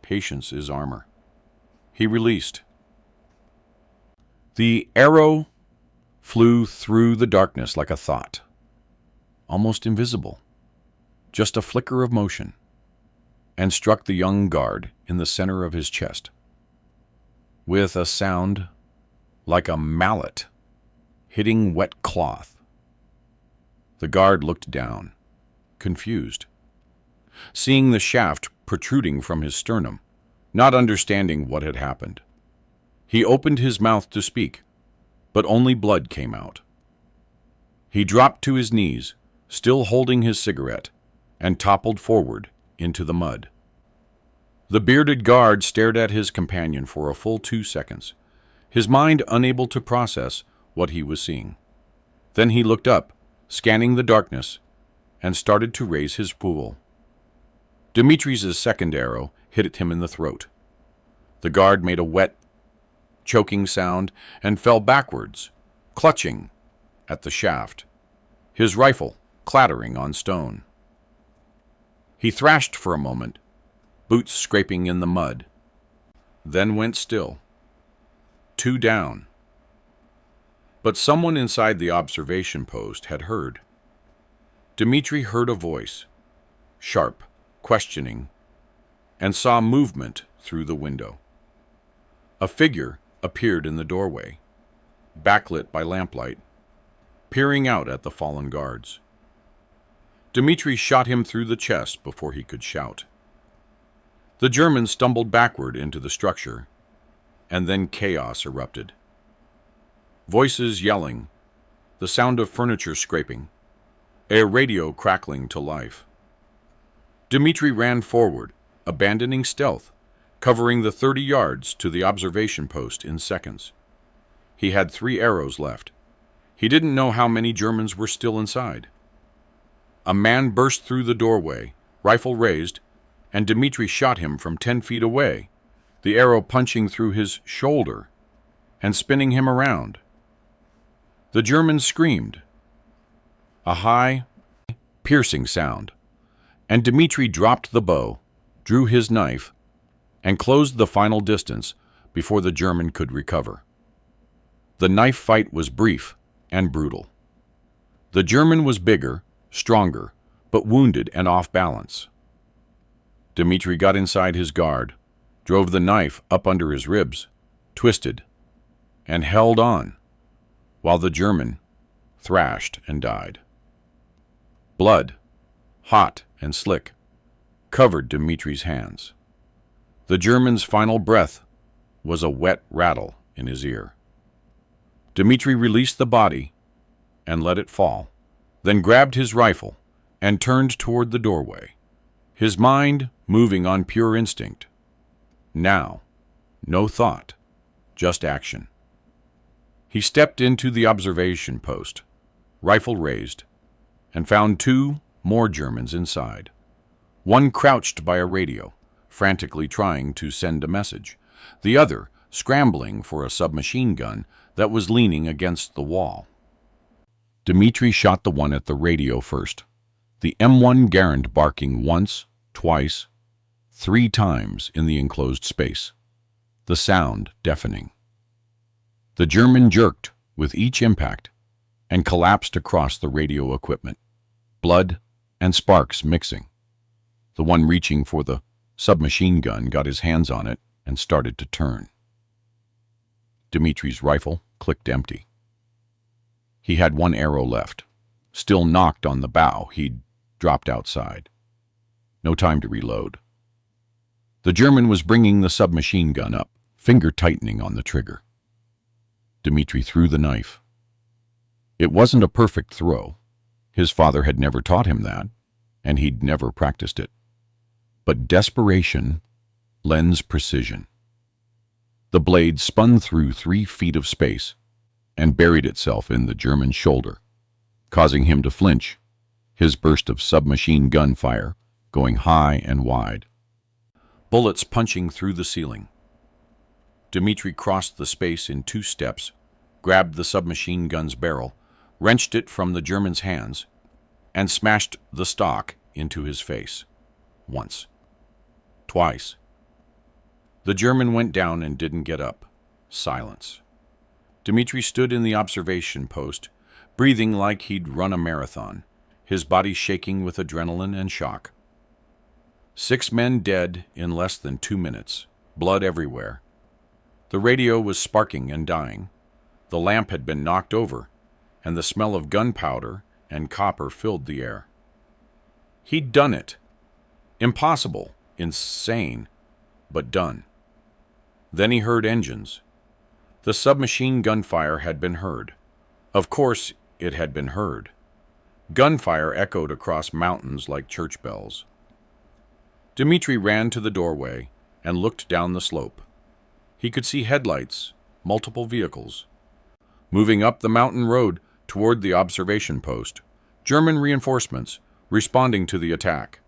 A: Patience is armor. He released. The arrow flew through the darkness like a thought, almost invisible, just a flicker of motion, and struck the young guard in the center of his chest, with a sound like a mallet hitting wet cloth. The guard looked down, confused, seeing the shaft protruding from his sternum, not understanding what had happened. He opened his mouth to speak, but only blood came out. He dropped to his knees, still holding his cigarette, and toppled forward into the mud. The bearded guard stared at his companion for a full 2 seconds, his mind unable to process what he was seeing. Then he looked up, scanning the darkness, and started to raise his pool. Dmitri's second arrow hit him in the throat. The guard made a wet, choking sound and fell backwards, clutching at the shaft, his rifle clattering on stone. He thrashed for a moment, boots scraping in the mud, then went still. 2 down. But someone inside the observation post had heard. Dmitri heard a voice, sharp, questioning, and saw movement through the window. A figure appeared in the doorway, backlit by lamplight, peering out at the fallen guards. Dmitri shot him through the chest before he could shout. The German stumbled backward into the structure, and then chaos erupted. Voices yelling, the sound of furniture scraping, a radio crackling to life. Dmitri ran forward, abandoning stealth, covering the 30 yards to the observation post in seconds. He had 3 arrows left. He didn't know how many Germans were still inside. A man burst through the doorway, rifle raised, and Dmitri shot him from 10 feet away, the arrow punching through his shoulder and spinning him around. The German screamed, a high, piercing sound, and Dmitri dropped the bow, drew his knife, and closed the final distance before the German could recover. The knife fight was brief and brutal. The German was bigger, stronger, but wounded and off balance. Dmitri got inside his guard, drove the knife up under his ribs, twisted, and held on, while the German thrashed and died. Blood, hot and slick, covered Dmitri's hands. The German's final breath was a wet rattle in his ear. Dmitri released the body and let it fall, then grabbed his rifle and turned toward the doorway, his mind moving on pure instinct. Now, no thought, just action. He stepped into the observation post, rifle raised, and found 2 more Germans inside. One crouched by a radio, frantically trying to send a message, the other scrambling for a submachine gun that was leaning against the wall. Dmitri shot the one at the radio first, the M1 Garand barking once, twice, 3 times in the enclosed space, the sound deafening. The German jerked with each impact and collapsed across the radio equipment, blood and sparks mixing. The one reaching for the submachine gun got his hands on it and started to turn. Dmitri's rifle clicked empty. He had 1 arrow left, still knocked on the bow he'd dropped outside. No time to reload. The German was bringing the submachine gun up, finger tightening on the trigger. Dmitri threw the knife. It wasn't a perfect throw. His father had never taught him that, and he'd never practiced it. But desperation lends precision. The blade spun through 3 feet of space and buried itself in the German's shoulder, causing him to flinch, his burst of submachine gun fire going high and wide. Bullets punching through the ceiling. Dmitri crossed the space in 2 steps, grabbed the submachine gun's barrel, wrenched it from the German's hands, and smashed the stock into his face. Once. Twice. The German went down and didn't get up. Silence. Dmitri stood in the observation post, breathing like he'd run a marathon, his body shaking with adrenaline and shock. 6 men dead in less than 2 minutes, blood everywhere. The radio was sparking and dying. The lamp had been knocked over, and the smell of gunpowder and copper filled the air. He'd done it. Impossible, insane, but done. Then he heard engines. The submachine gunfire had been heard. Of course, it had been heard. Gunfire echoed across mountains like church bells. Dmitri ran to the doorway and looked down the slope. He could see headlights, multiple vehicles. Moving up the mountain road toward the observation post, German reinforcements responding to the attack.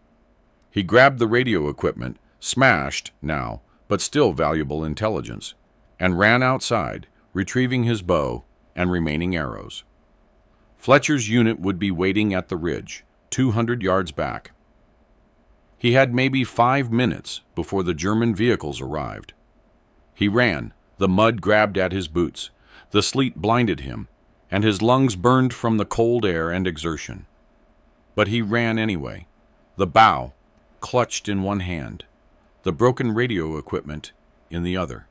A: He grabbed the radio equipment, smashed now, but still valuable intelligence, and ran outside, retrieving his bow and remaining arrows. Fletcher's unit would be waiting at the ridge, 200 yards back. He had maybe 5 minutes before the German vehicles arrived. He ran, the mud grabbed at his boots, the sleet blinded him, and his lungs burned from the cold air and exertion. But he ran anyway, the bow clutched in one hand, the broken radio equipment in the other.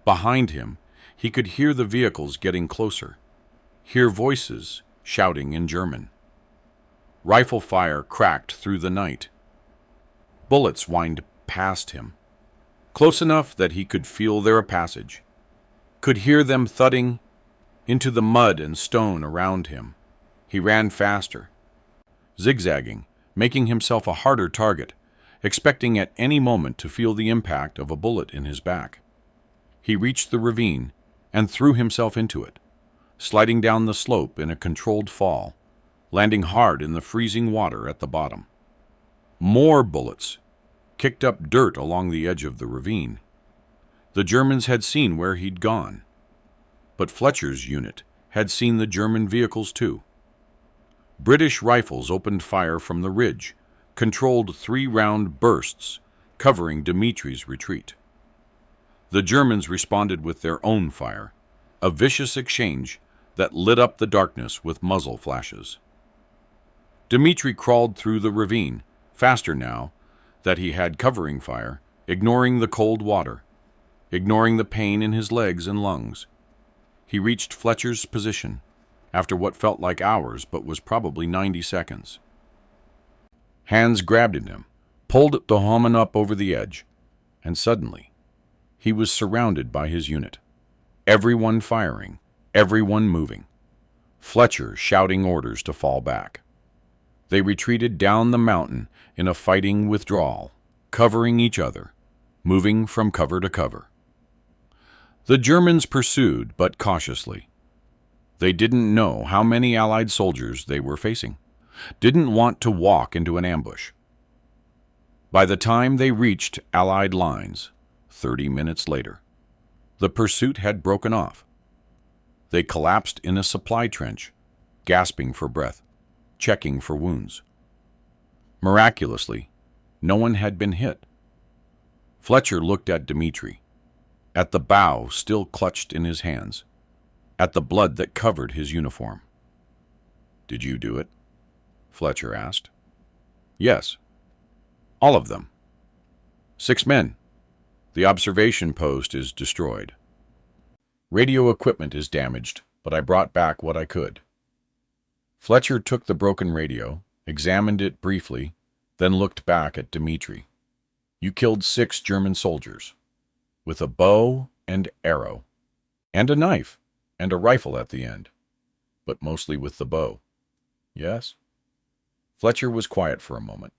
A: Behind him, he could hear the vehicles getting closer, hear voices shouting in German. Rifle fire cracked through the night. Bullets whined past him, close enough that he could feel their passage, could hear them thudding into the mud and stone around him. He ran faster, zigzagging, making himself a harder target, expecting at any moment to feel the impact of a bullet in his back. He reached the ravine and threw himself into it, sliding down the slope in a controlled fall, landing hard in the freezing water at the bottom. More bullets kicked up dirt along the edge of the ravine. The Germans had seen where he'd gone, but Fletcher's unit had seen the German vehicles too. British rifles opened fire from the ridge, controlled 3-round bursts, covering Dmitri's retreat. The Germans responded with their own fire, a vicious exchange that lit up the darkness with muzzle flashes. Dmitri crawled through the ravine, faster now that he had covering fire, ignoring the cold water, ignoring the pain in his legs and lungs. He reached Fletcher's position after what felt like hours but was probably 90 seconds. Hands grabbed at him, pulled the Homan up over the edge, and suddenly he was surrounded by his unit. Everyone firing, everyone moving. Fletcher shouting orders to fall back. They retreated down the mountain in a fighting withdrawal, covering each other, moving from cover to cover. The Germans pursued, but cautiously. They didn't know how many Allied soldiers they were facing, didn't want to walk into an ambush. By the time they reached Allied lines, 30 minutes later, the pursuit had broken off. They collapsed in a supply trench, gasping for breath, checking for wounds. Miraculously, no one had been hit. Fletcher looked at Dmitri, at the bow still clutched in his hands, at the blood that covered his uniform. "Did you do it?" Fletcher asked. "Yes. All of them. 6 men. The observation post is destroyed. Radio equipment is damaged, but I brought back what I could." Fletcher took the broken radio, examined it briefly, then looked back at Dmitri. "You killed 6 German soldiers, with a bow and arrow, and a knife, and a rifle at the end, but mostly with the bow. Yes?" Fletcher was quiet for a moment.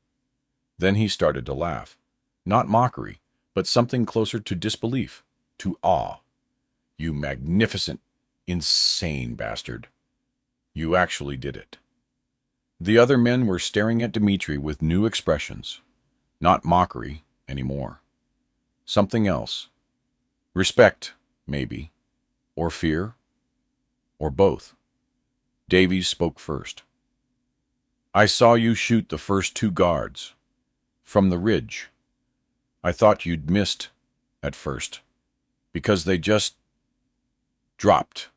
A: Then he started to laugh. Not mockery, but something closer to disbelief, to awe. "You magnificent, insane bastard. You actually did it." The other men were staring at Dmitri with new expressions. Not mockery anymore. Something else. Respect, maybe. Or fear. Or both. Davies spoke first. "I saw you shoot the first 2 guards. From the ridge. I thought you'd missed at first, because they just dropped.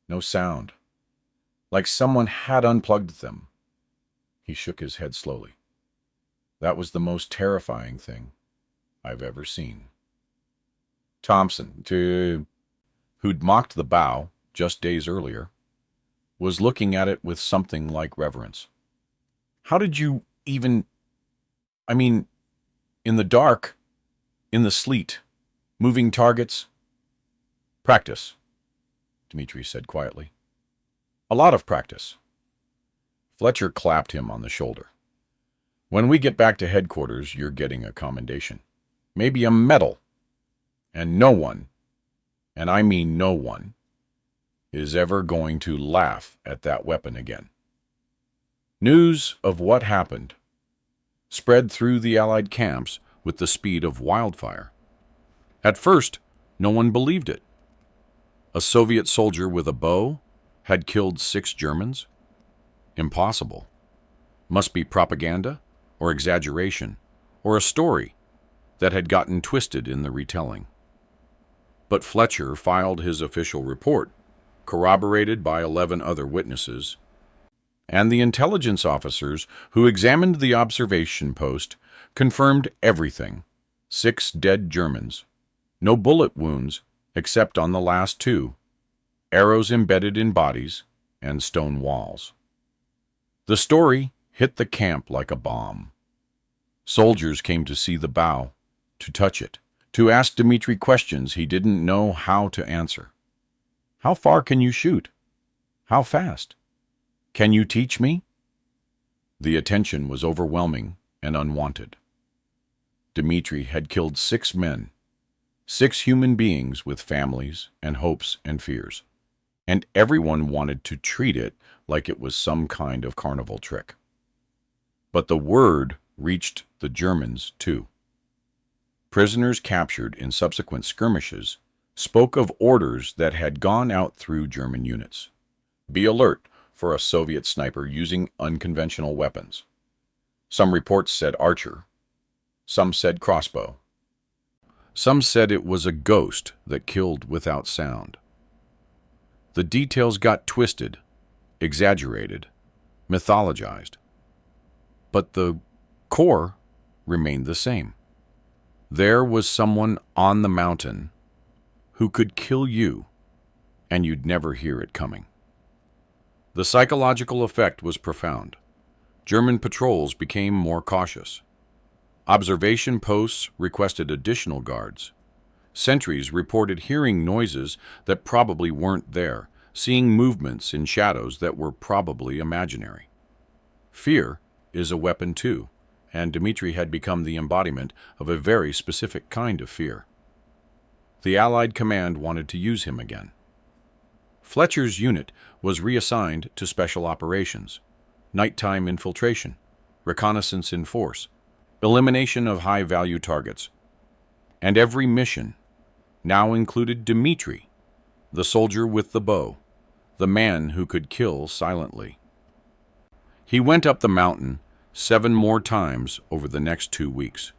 A: No sound. Like someone had unplugged them." He shook his head slowly. "That was the most terrifying thing I've ever seen." Thompson, who'd mocked the bow just days earlier, was looking at it with something like reverence. "How did you even... I mean, in the dark, in the sleet, moving targets?" "Practice," Dmitri said quietly. "A lot of practice." Fletcher clapped him on the shoulder. "When we get back to headquarters, you're getting a commendation. Maybe a medal. And no one, and I mean no one, is ever going to laugh at that weapon again." News of what happened spread through the Allied camps with the speed of wildfire. At first, no one believed it. A Soviet soldier with a bow had killed 6 Germans? Impossible. Must be propaganda, or exaggeration, or a story that had gotten twisted in the retelling. But Fletcher filed his official report, corroborated by 11 other witnesses, and the intelligence officers who examined the observation post confirmed everything. 6 dead Germans. No bullet wounds, except on the last 2. Arrows embedded in bodies and stone walls. The story hit the camp like a bomb. Soldiers came to see the bow, to touch it, to ask Dmitri questions he didn't know how to answer. How far can you shoot? How fast? Can you teach me? The attention was overwhelming and unwanted. Dmitri had killed 6 men, 6 human beings with families and hopes and fears, and everyone wanted to treat it like it was some kind of carnival trick. But the word reached the Germans too. Prisoners captured in subsequent skirmishes spoke of orders that had gone out through German units. Be alert for a Soviet sniper using unconventional weapons. Some reports said archer. Some said crossbow. Some said it was a ghost that killed without sound. The details got twisted, exaggerated, mythologized. But the core remained the same. There was someone on the mountain who could kill you, and you'd never hear it coming. The psychological effect was profound. German patrols became more cautious. Observation posts requested additional guards. Sentries reported hearing noises that probably weren't there, seeing movements in shadows that were probably imaginary. Fear is a weapon too, and Dmitri had become the embodiment of a very specific kind of fear. The Allied command wanted to use him again. Fletcher's unit was reassigned to special operations, nighttime infiltration, reconnaissance in force, elimination of high-value targets. And every mission now included Dmitri, the soldier with the bow, the man who could kill silently. He went up the mountain 7 more times over the next 2 weeks.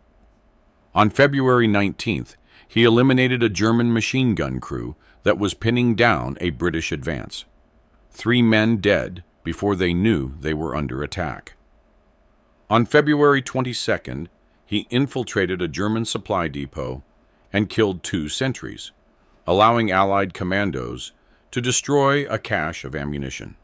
A: On February 19th, he eliminated a German machine gun crew that was pinning down a British advance. 3 men dead before they knew they were under attack. On February 22nd, he infiltrated a German supply depot and killed 2 sentries, allowing Allied commandos to destroy a cache of ammunition.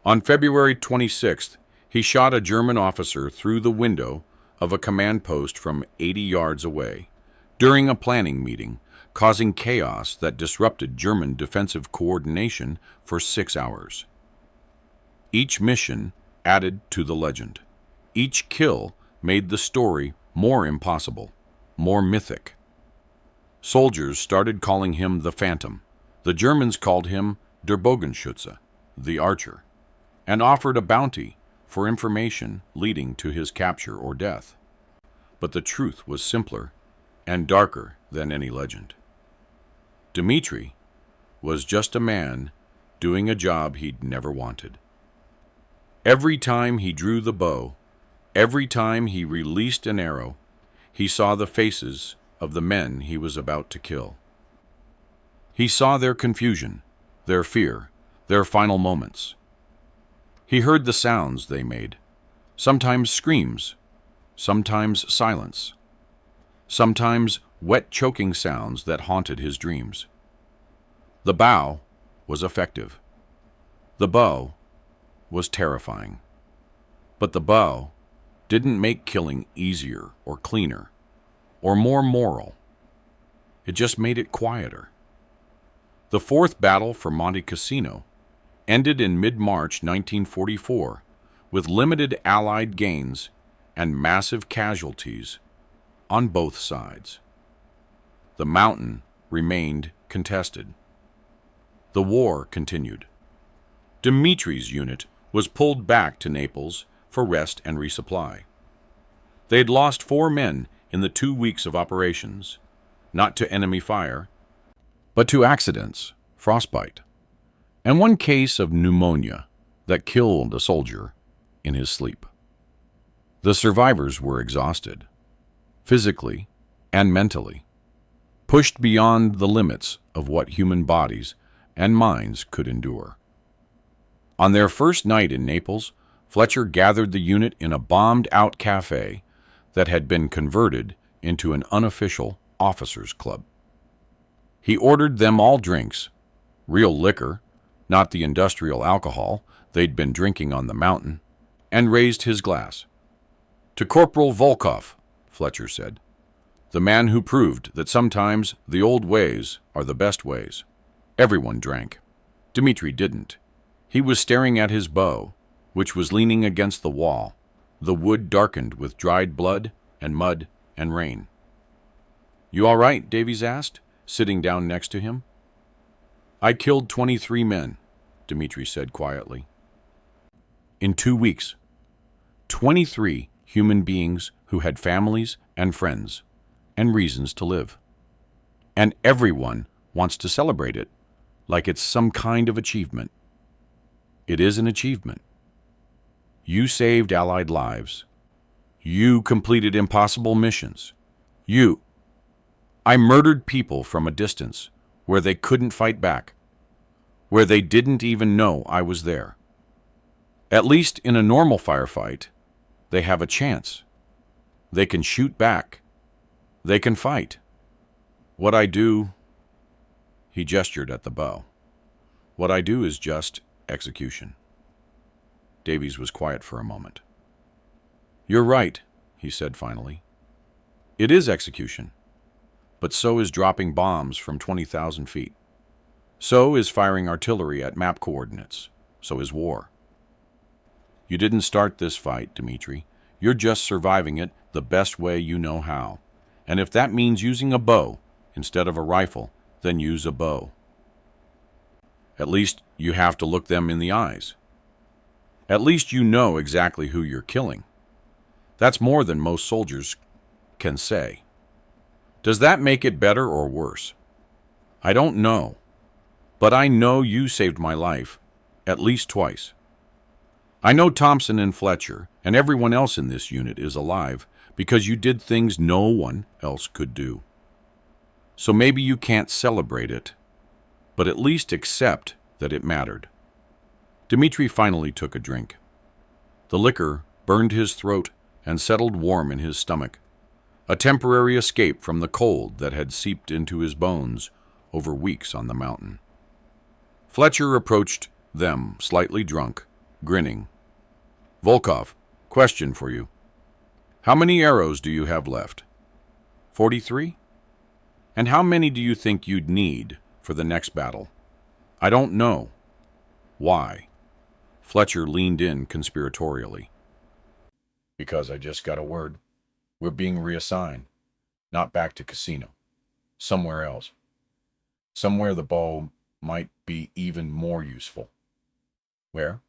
A: On February 26th, he shot a German officer through the window of a command post from 80 yards away during a planning meeting, causing chaos that disrupted German defensive coordination for 6 hours. Each mission added to the legend. Each kill made the story more impossible, more mythic. Soldiers started calling him the Phantom. The Germans called him der Bogenschütze, the archer, and offered a bounty for information leading to his capture or death. But the truth was simpler and darker than any legend. Dmitri was just a man doing a job he'd never wanted. Every time he drew the bow, every time he released an arrow, he saw the faces of the men he was about to kill. He saw their confusion, their fear, their final moments. He heard the sounds they made, sometimes screams, sometimes silence, sometimes wet choking sounds that haunted his dreams. The bow was effective. The bow was terrifying. But the bow didn't make killing easier or cleaner or more moral. It just made it quieter. The 4th battle for Monte Cassino ended in mid-March 1944 with limited Allied gains and massive casualties on both sides. The mountain remained contested. The war continued. Dmitri's unit was pulled back to Naples for rest and resupply. They had lost 4 men in the 2 weeks of operations, not to enemy fire, but to accidents, frostbite, and 1 case of pneumonia that killed a soldier in his sleep. The survivors were exhausted, physically and mentally, pushed beyond the limits of what human bodies and minds could endure. On their first night in Naples, Fletcher gathered the unit in a bombed-out cafe that had been converted into an unofficial officers' club. He ordered them all drinks, real liquor, not the industrial alcohol they'd been drinking on the mountain, and raised his glass. "To Corporal Volkov," Fletcher said, "the man who proved that sometimes the old ways are the best ways." Everyone drank. Dmitri didn't. He was staring at his bow, which was leaning against the wall, the wood darkened with dried blood and mud and rain. "You all right?" Davies asked, sitting down next to him. "I killed 23 men," Dmitri said quietly. "In 2 weeks. 23 human beings who had families and friends and reasons to live. And everyone wants to celebrate it, like it's some kind of achievement. It is an achievement. You saved Allied lives. You completed impossible missions. I murdered people from a distance where they couldn't fight back, where they didn't even know I was there. At least in a normal firefight, they have a chance. They can shoot back. They can fight. What I do," he gestured at the bow, "what I do is just execution." Davies was quiet for a moment. "You're right," he said finally. "It is execution. But so is dropping bombs from 20,000 feet. So is firing artillery at map coordinates. So is war. You didn't start this fight, Dmitri. You're just surviving it the best way you know how. And if that means using a bow instead of a rifle, then use a bow. At least you have to look them in the eyes. At least you know exactly who you're killing. That's more than most soldiers can say. Does that make it better or worse? I don't know. But I know you saved my life, at least twice. I know Thompson and Fletcher and everyone else in this unit is alive because you did things no one else could do. So maybe you can't celebrate it, but at least accept that it mattered." Dmitri finally took a drink. The liquor burned his throat and settled warm in his stomach, a temporary escape from the cold that had seeped into his bones over weeks on the mountain. Fletcher approached them, slightly drunk, grinning. "Volkov, question for you. How many arrows do you have left?" 43? "And how many do you think you'd need for the next battle?" "I don't know." "Why?" Fletcher leaned in conspiratorially. "Because I just got a word. We're being reassigned. Not back to Casino. Somewhere else. Somewhere the bow might be even more useful." "Where?"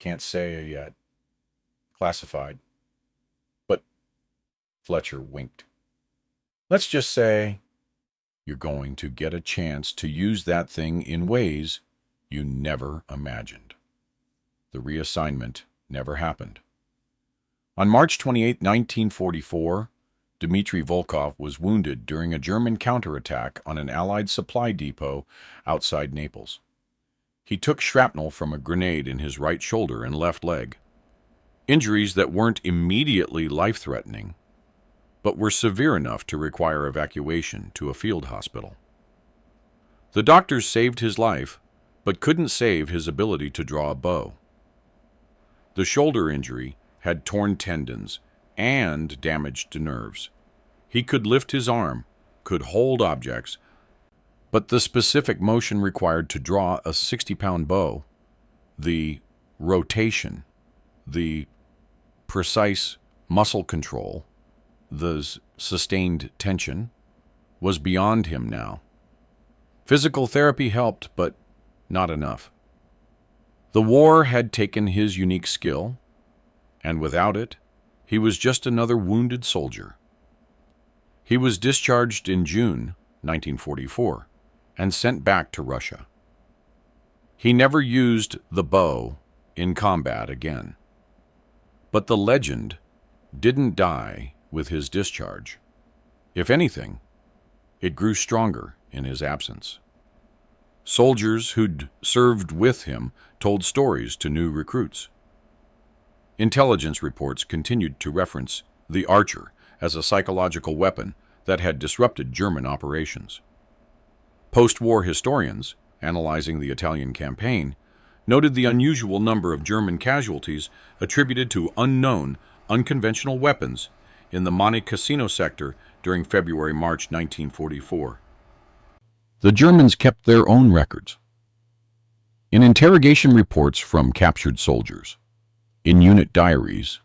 A: "Can't say yet. Classified." "But," Fletcher winked, "let's just say you're going to get a chance to use that thing in ways you never imagined." The reassignment never happened. On March 28, 1944, Dmitri Volkov was wounded during a German counterattack on an Allied supply depot outside Naples. He took shrapnel from a grenade in his right shoulder and left leg. Injuries that weren't immediately life-threatening, but were severe enough to require evacuation to a field hospital. The doctors saved his life, but couldn't save his ability to draw a bow. The shoulder injury had torn tendons and damaged nerves. He could lift his arm, could hold objects, but the specific motion required to draw a 60-pound bow, the rotation, the precise muscle control, the sustained tension, was beyond him now. Physical therapy helped, but not enough. The war had taken his unique skill, and without it, he was just another wounded soldier. He was discharged in June 1944 and sent back to Russia. He never used the bow in combat again. But the legend didn't die with his discharge. If anything, it grew stronger in his absence. Soldiers who'd served with him told stories to new recruits. Intelligence reports continued to reference the Archer as a psychological weapon that had disrupted German operations. Post-war historians, analyzing the Italian campaign, noted the unusual number of German casualties attributed to unknown, unconventional weapons in the Monte Cassino sector during February-March 1944. The Germans kept their own records. In interrogation reports from captured soldiers, in unit diaries,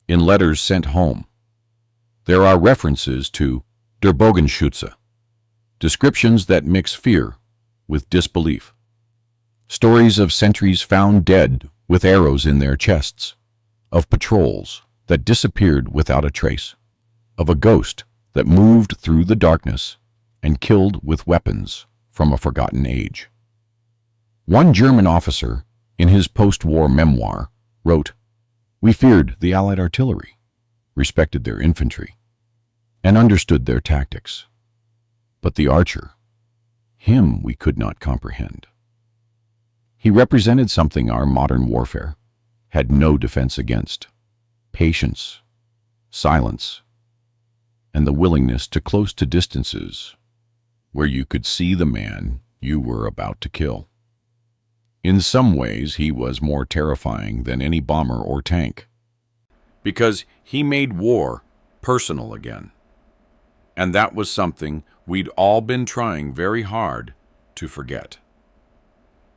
A: in letters sent home, there are references to der Bogenschütze, descriptions that mix fear with disbelief, stories of sentries found dead with arrows in their chests, of patrols that disappeared without a trace, of a ghost that moved through the darkness and killed with weapons from a forgotten age. One German officer, in his post-war memoir, wrote, "We feared the Allied artillery, respected their infantry, and understood their tactics. But the archer, him we could not comprehend. He represented something our modern warfare had no defense against: patience, silence, and the willingness to close to distances where you could see the man you were about to kill. In some ways, he was more terrifying than any bomber or tank, because he made war personal again. And that was something we'd all been trying very hard to forget."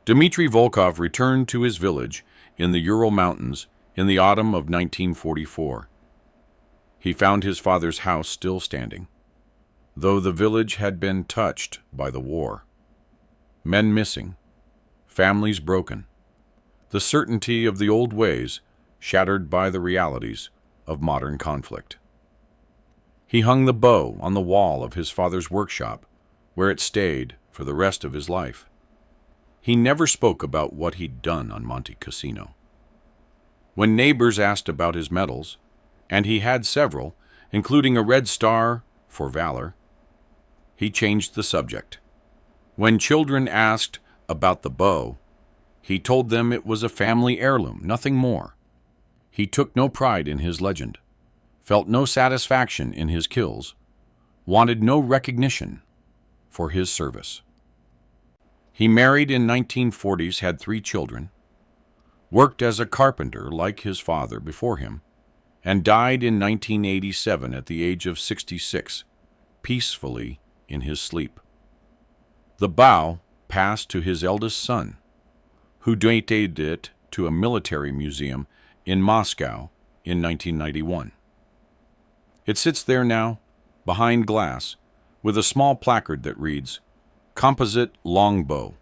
A: Dmitry Volkov returned to his village in the Ural Mountains in the autumn of 1944. He found his father's house still standing, though the village had been touched by the war. Men missing, families broken, the certainty of the old ways shattered by the realities of modern conflict. He hung the bow on the wall of his father's workshop, where it stayed for the rest of his life. He never spoke about what he'd done on Monte Cassino. When neighbors asked about his medals, and he had several, including a Red Star for valor, he changed the subject. When children asked about the bow, he told them it was a family heirloom, nothing more. He took no pride in his legend, felt no satisfaction in his kills, wanted no recognition for his service. He married in 1940s, had 3 children, worked as a carpenter like his father before him, and died in 1987 at the age of 66, peacefully in his sleep. The bow passed to his eldest son, who donated it to a military museum in Moscow in 1991. It sits there now, behind glass, with a small placard that reads, "Composite Longbow,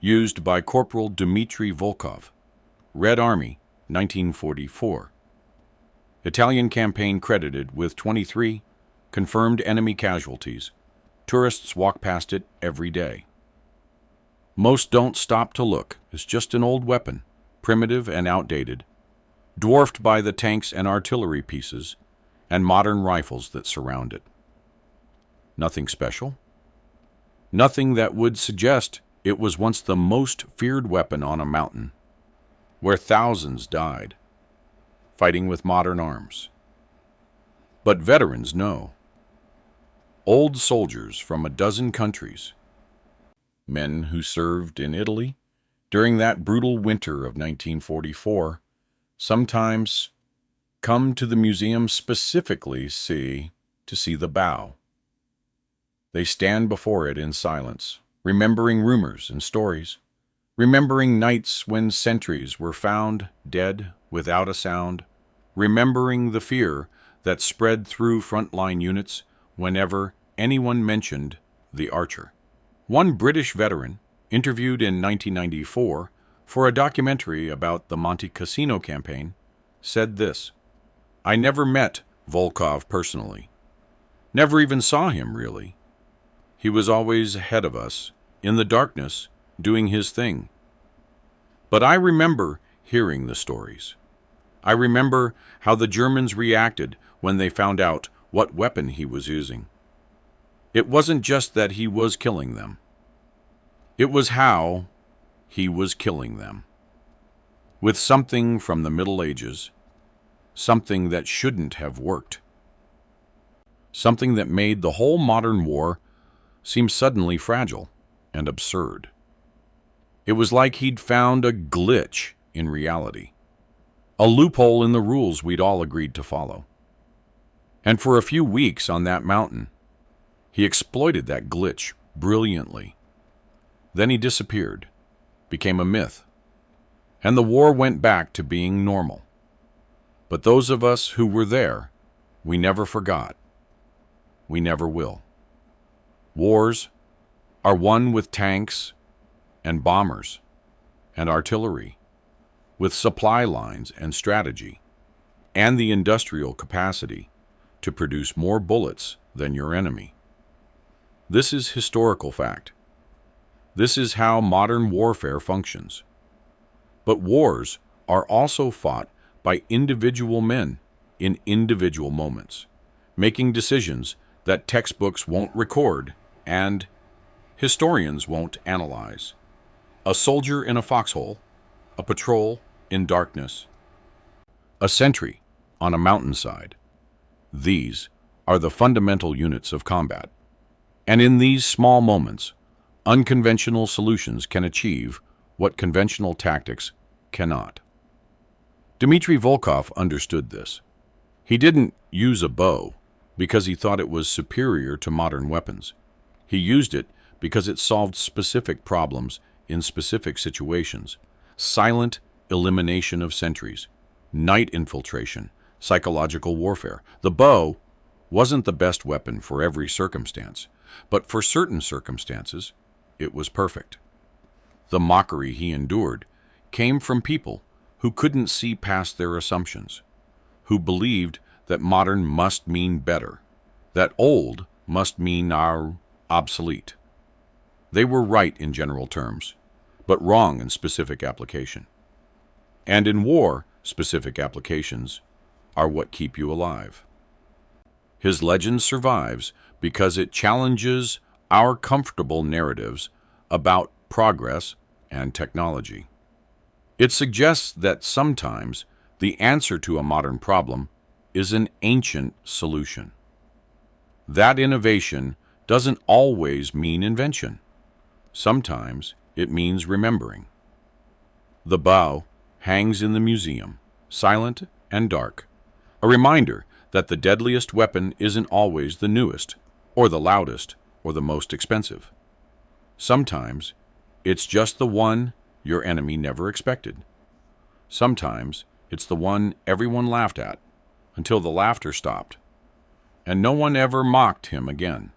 A: used by Corporal Dmitry Volkov, Red Army, 1944. Italian campaign credited with 23 confirmed enemy casualties. Tourists walk past it every day. Most don't stop to look. It's just an old weapon, primitive and outdated, dwarfed by the tanks and artillery pieces and modern rifles that surround it. Nothing special. Nothing that would suggest it was once the most feared weapon on a mountain, where thousands died, fighting with modern arms. But veterans know. Old soldiers from a dozen countries, men who served in Italy during that brutal winter of 1944, sometimes come to the museum specifically to see the bow. They stand before it in silence, remembering rumors and stories, remembering nights when sentries were found dead without a sound, remembering the fear that spread through frontline units whenever anyone mentioned the archer. One British veteran, interviewed in 1994 for a documentary about the Monte Cassino campaign, said this: "I never met Volkov personally. Never even saw him, really. He was always ahead of us, in the darkness, doing his thing. But I remember hearing the stories. I remember how the Germans reacted when they found out what weapon he was using. It wasn't just that he was killing them. It was how he was killing them. With something from the Middle Ages, something that shouldn't have worked. Something that made the whole modern war seem suddenly fragile and absurd. It was like he'd found a glitch in reality, a loophole in the rules we'd all agreed to follow. And for a few weeks on that mountain, he exploited that glitch brilliantly. Then he disappeared, became a myth, and the war went back to being normal. But those of us who were there, we never forgot. We never will. Wars are won with tanks and bombers and artillery, with supply lines and strategy, and the industrial capacity to produce more bullets than your enemy. This is historical fact. This is how modern warfare functions. But wars are also fought by individual men in individual moments, making decisions that textbooks won't record and historians won't analyze. A soldier in a foxhole, a patrol in darkness, a sentry on a mountainside. These are the fundamental units of combat. And in these small moments, unconventional solutions can achieve what conventional tactics cannot. Dmitry Volkov understood this. He didn't use a bow because he thought it was superior to modern weapons. He used it because it solved specific problems in specific situations. Silent elimination of sentries, night infiltration, psychological warfare. The bow wasn't the best weapon for every circumstance, but for certain circumstances, it was perfect. The mockery he endured came from people who couldn't see past their assumptions, who believed that modern must mean better, that old must mean obsolete. They were right in general terms, but wrong in specific application. And in war, specific applications are what keep you alive. His legend survives because it challenges our comfortable narratives about progress and technology. It suggests that sometimes the answer to a modern problem is an ancient solution. That innovation doesn't always mean invention. Sometimes it means remembering. The bow hangs in the museum, silent and dark, a reminder that the deadliest weapon isn't always the newest, or the loudest, or the most expensive. Sometimes it's just the one your enemy never expected. Sometimes it's the one everyone laughed at until the laughter stopped, and no one ever mocked him again.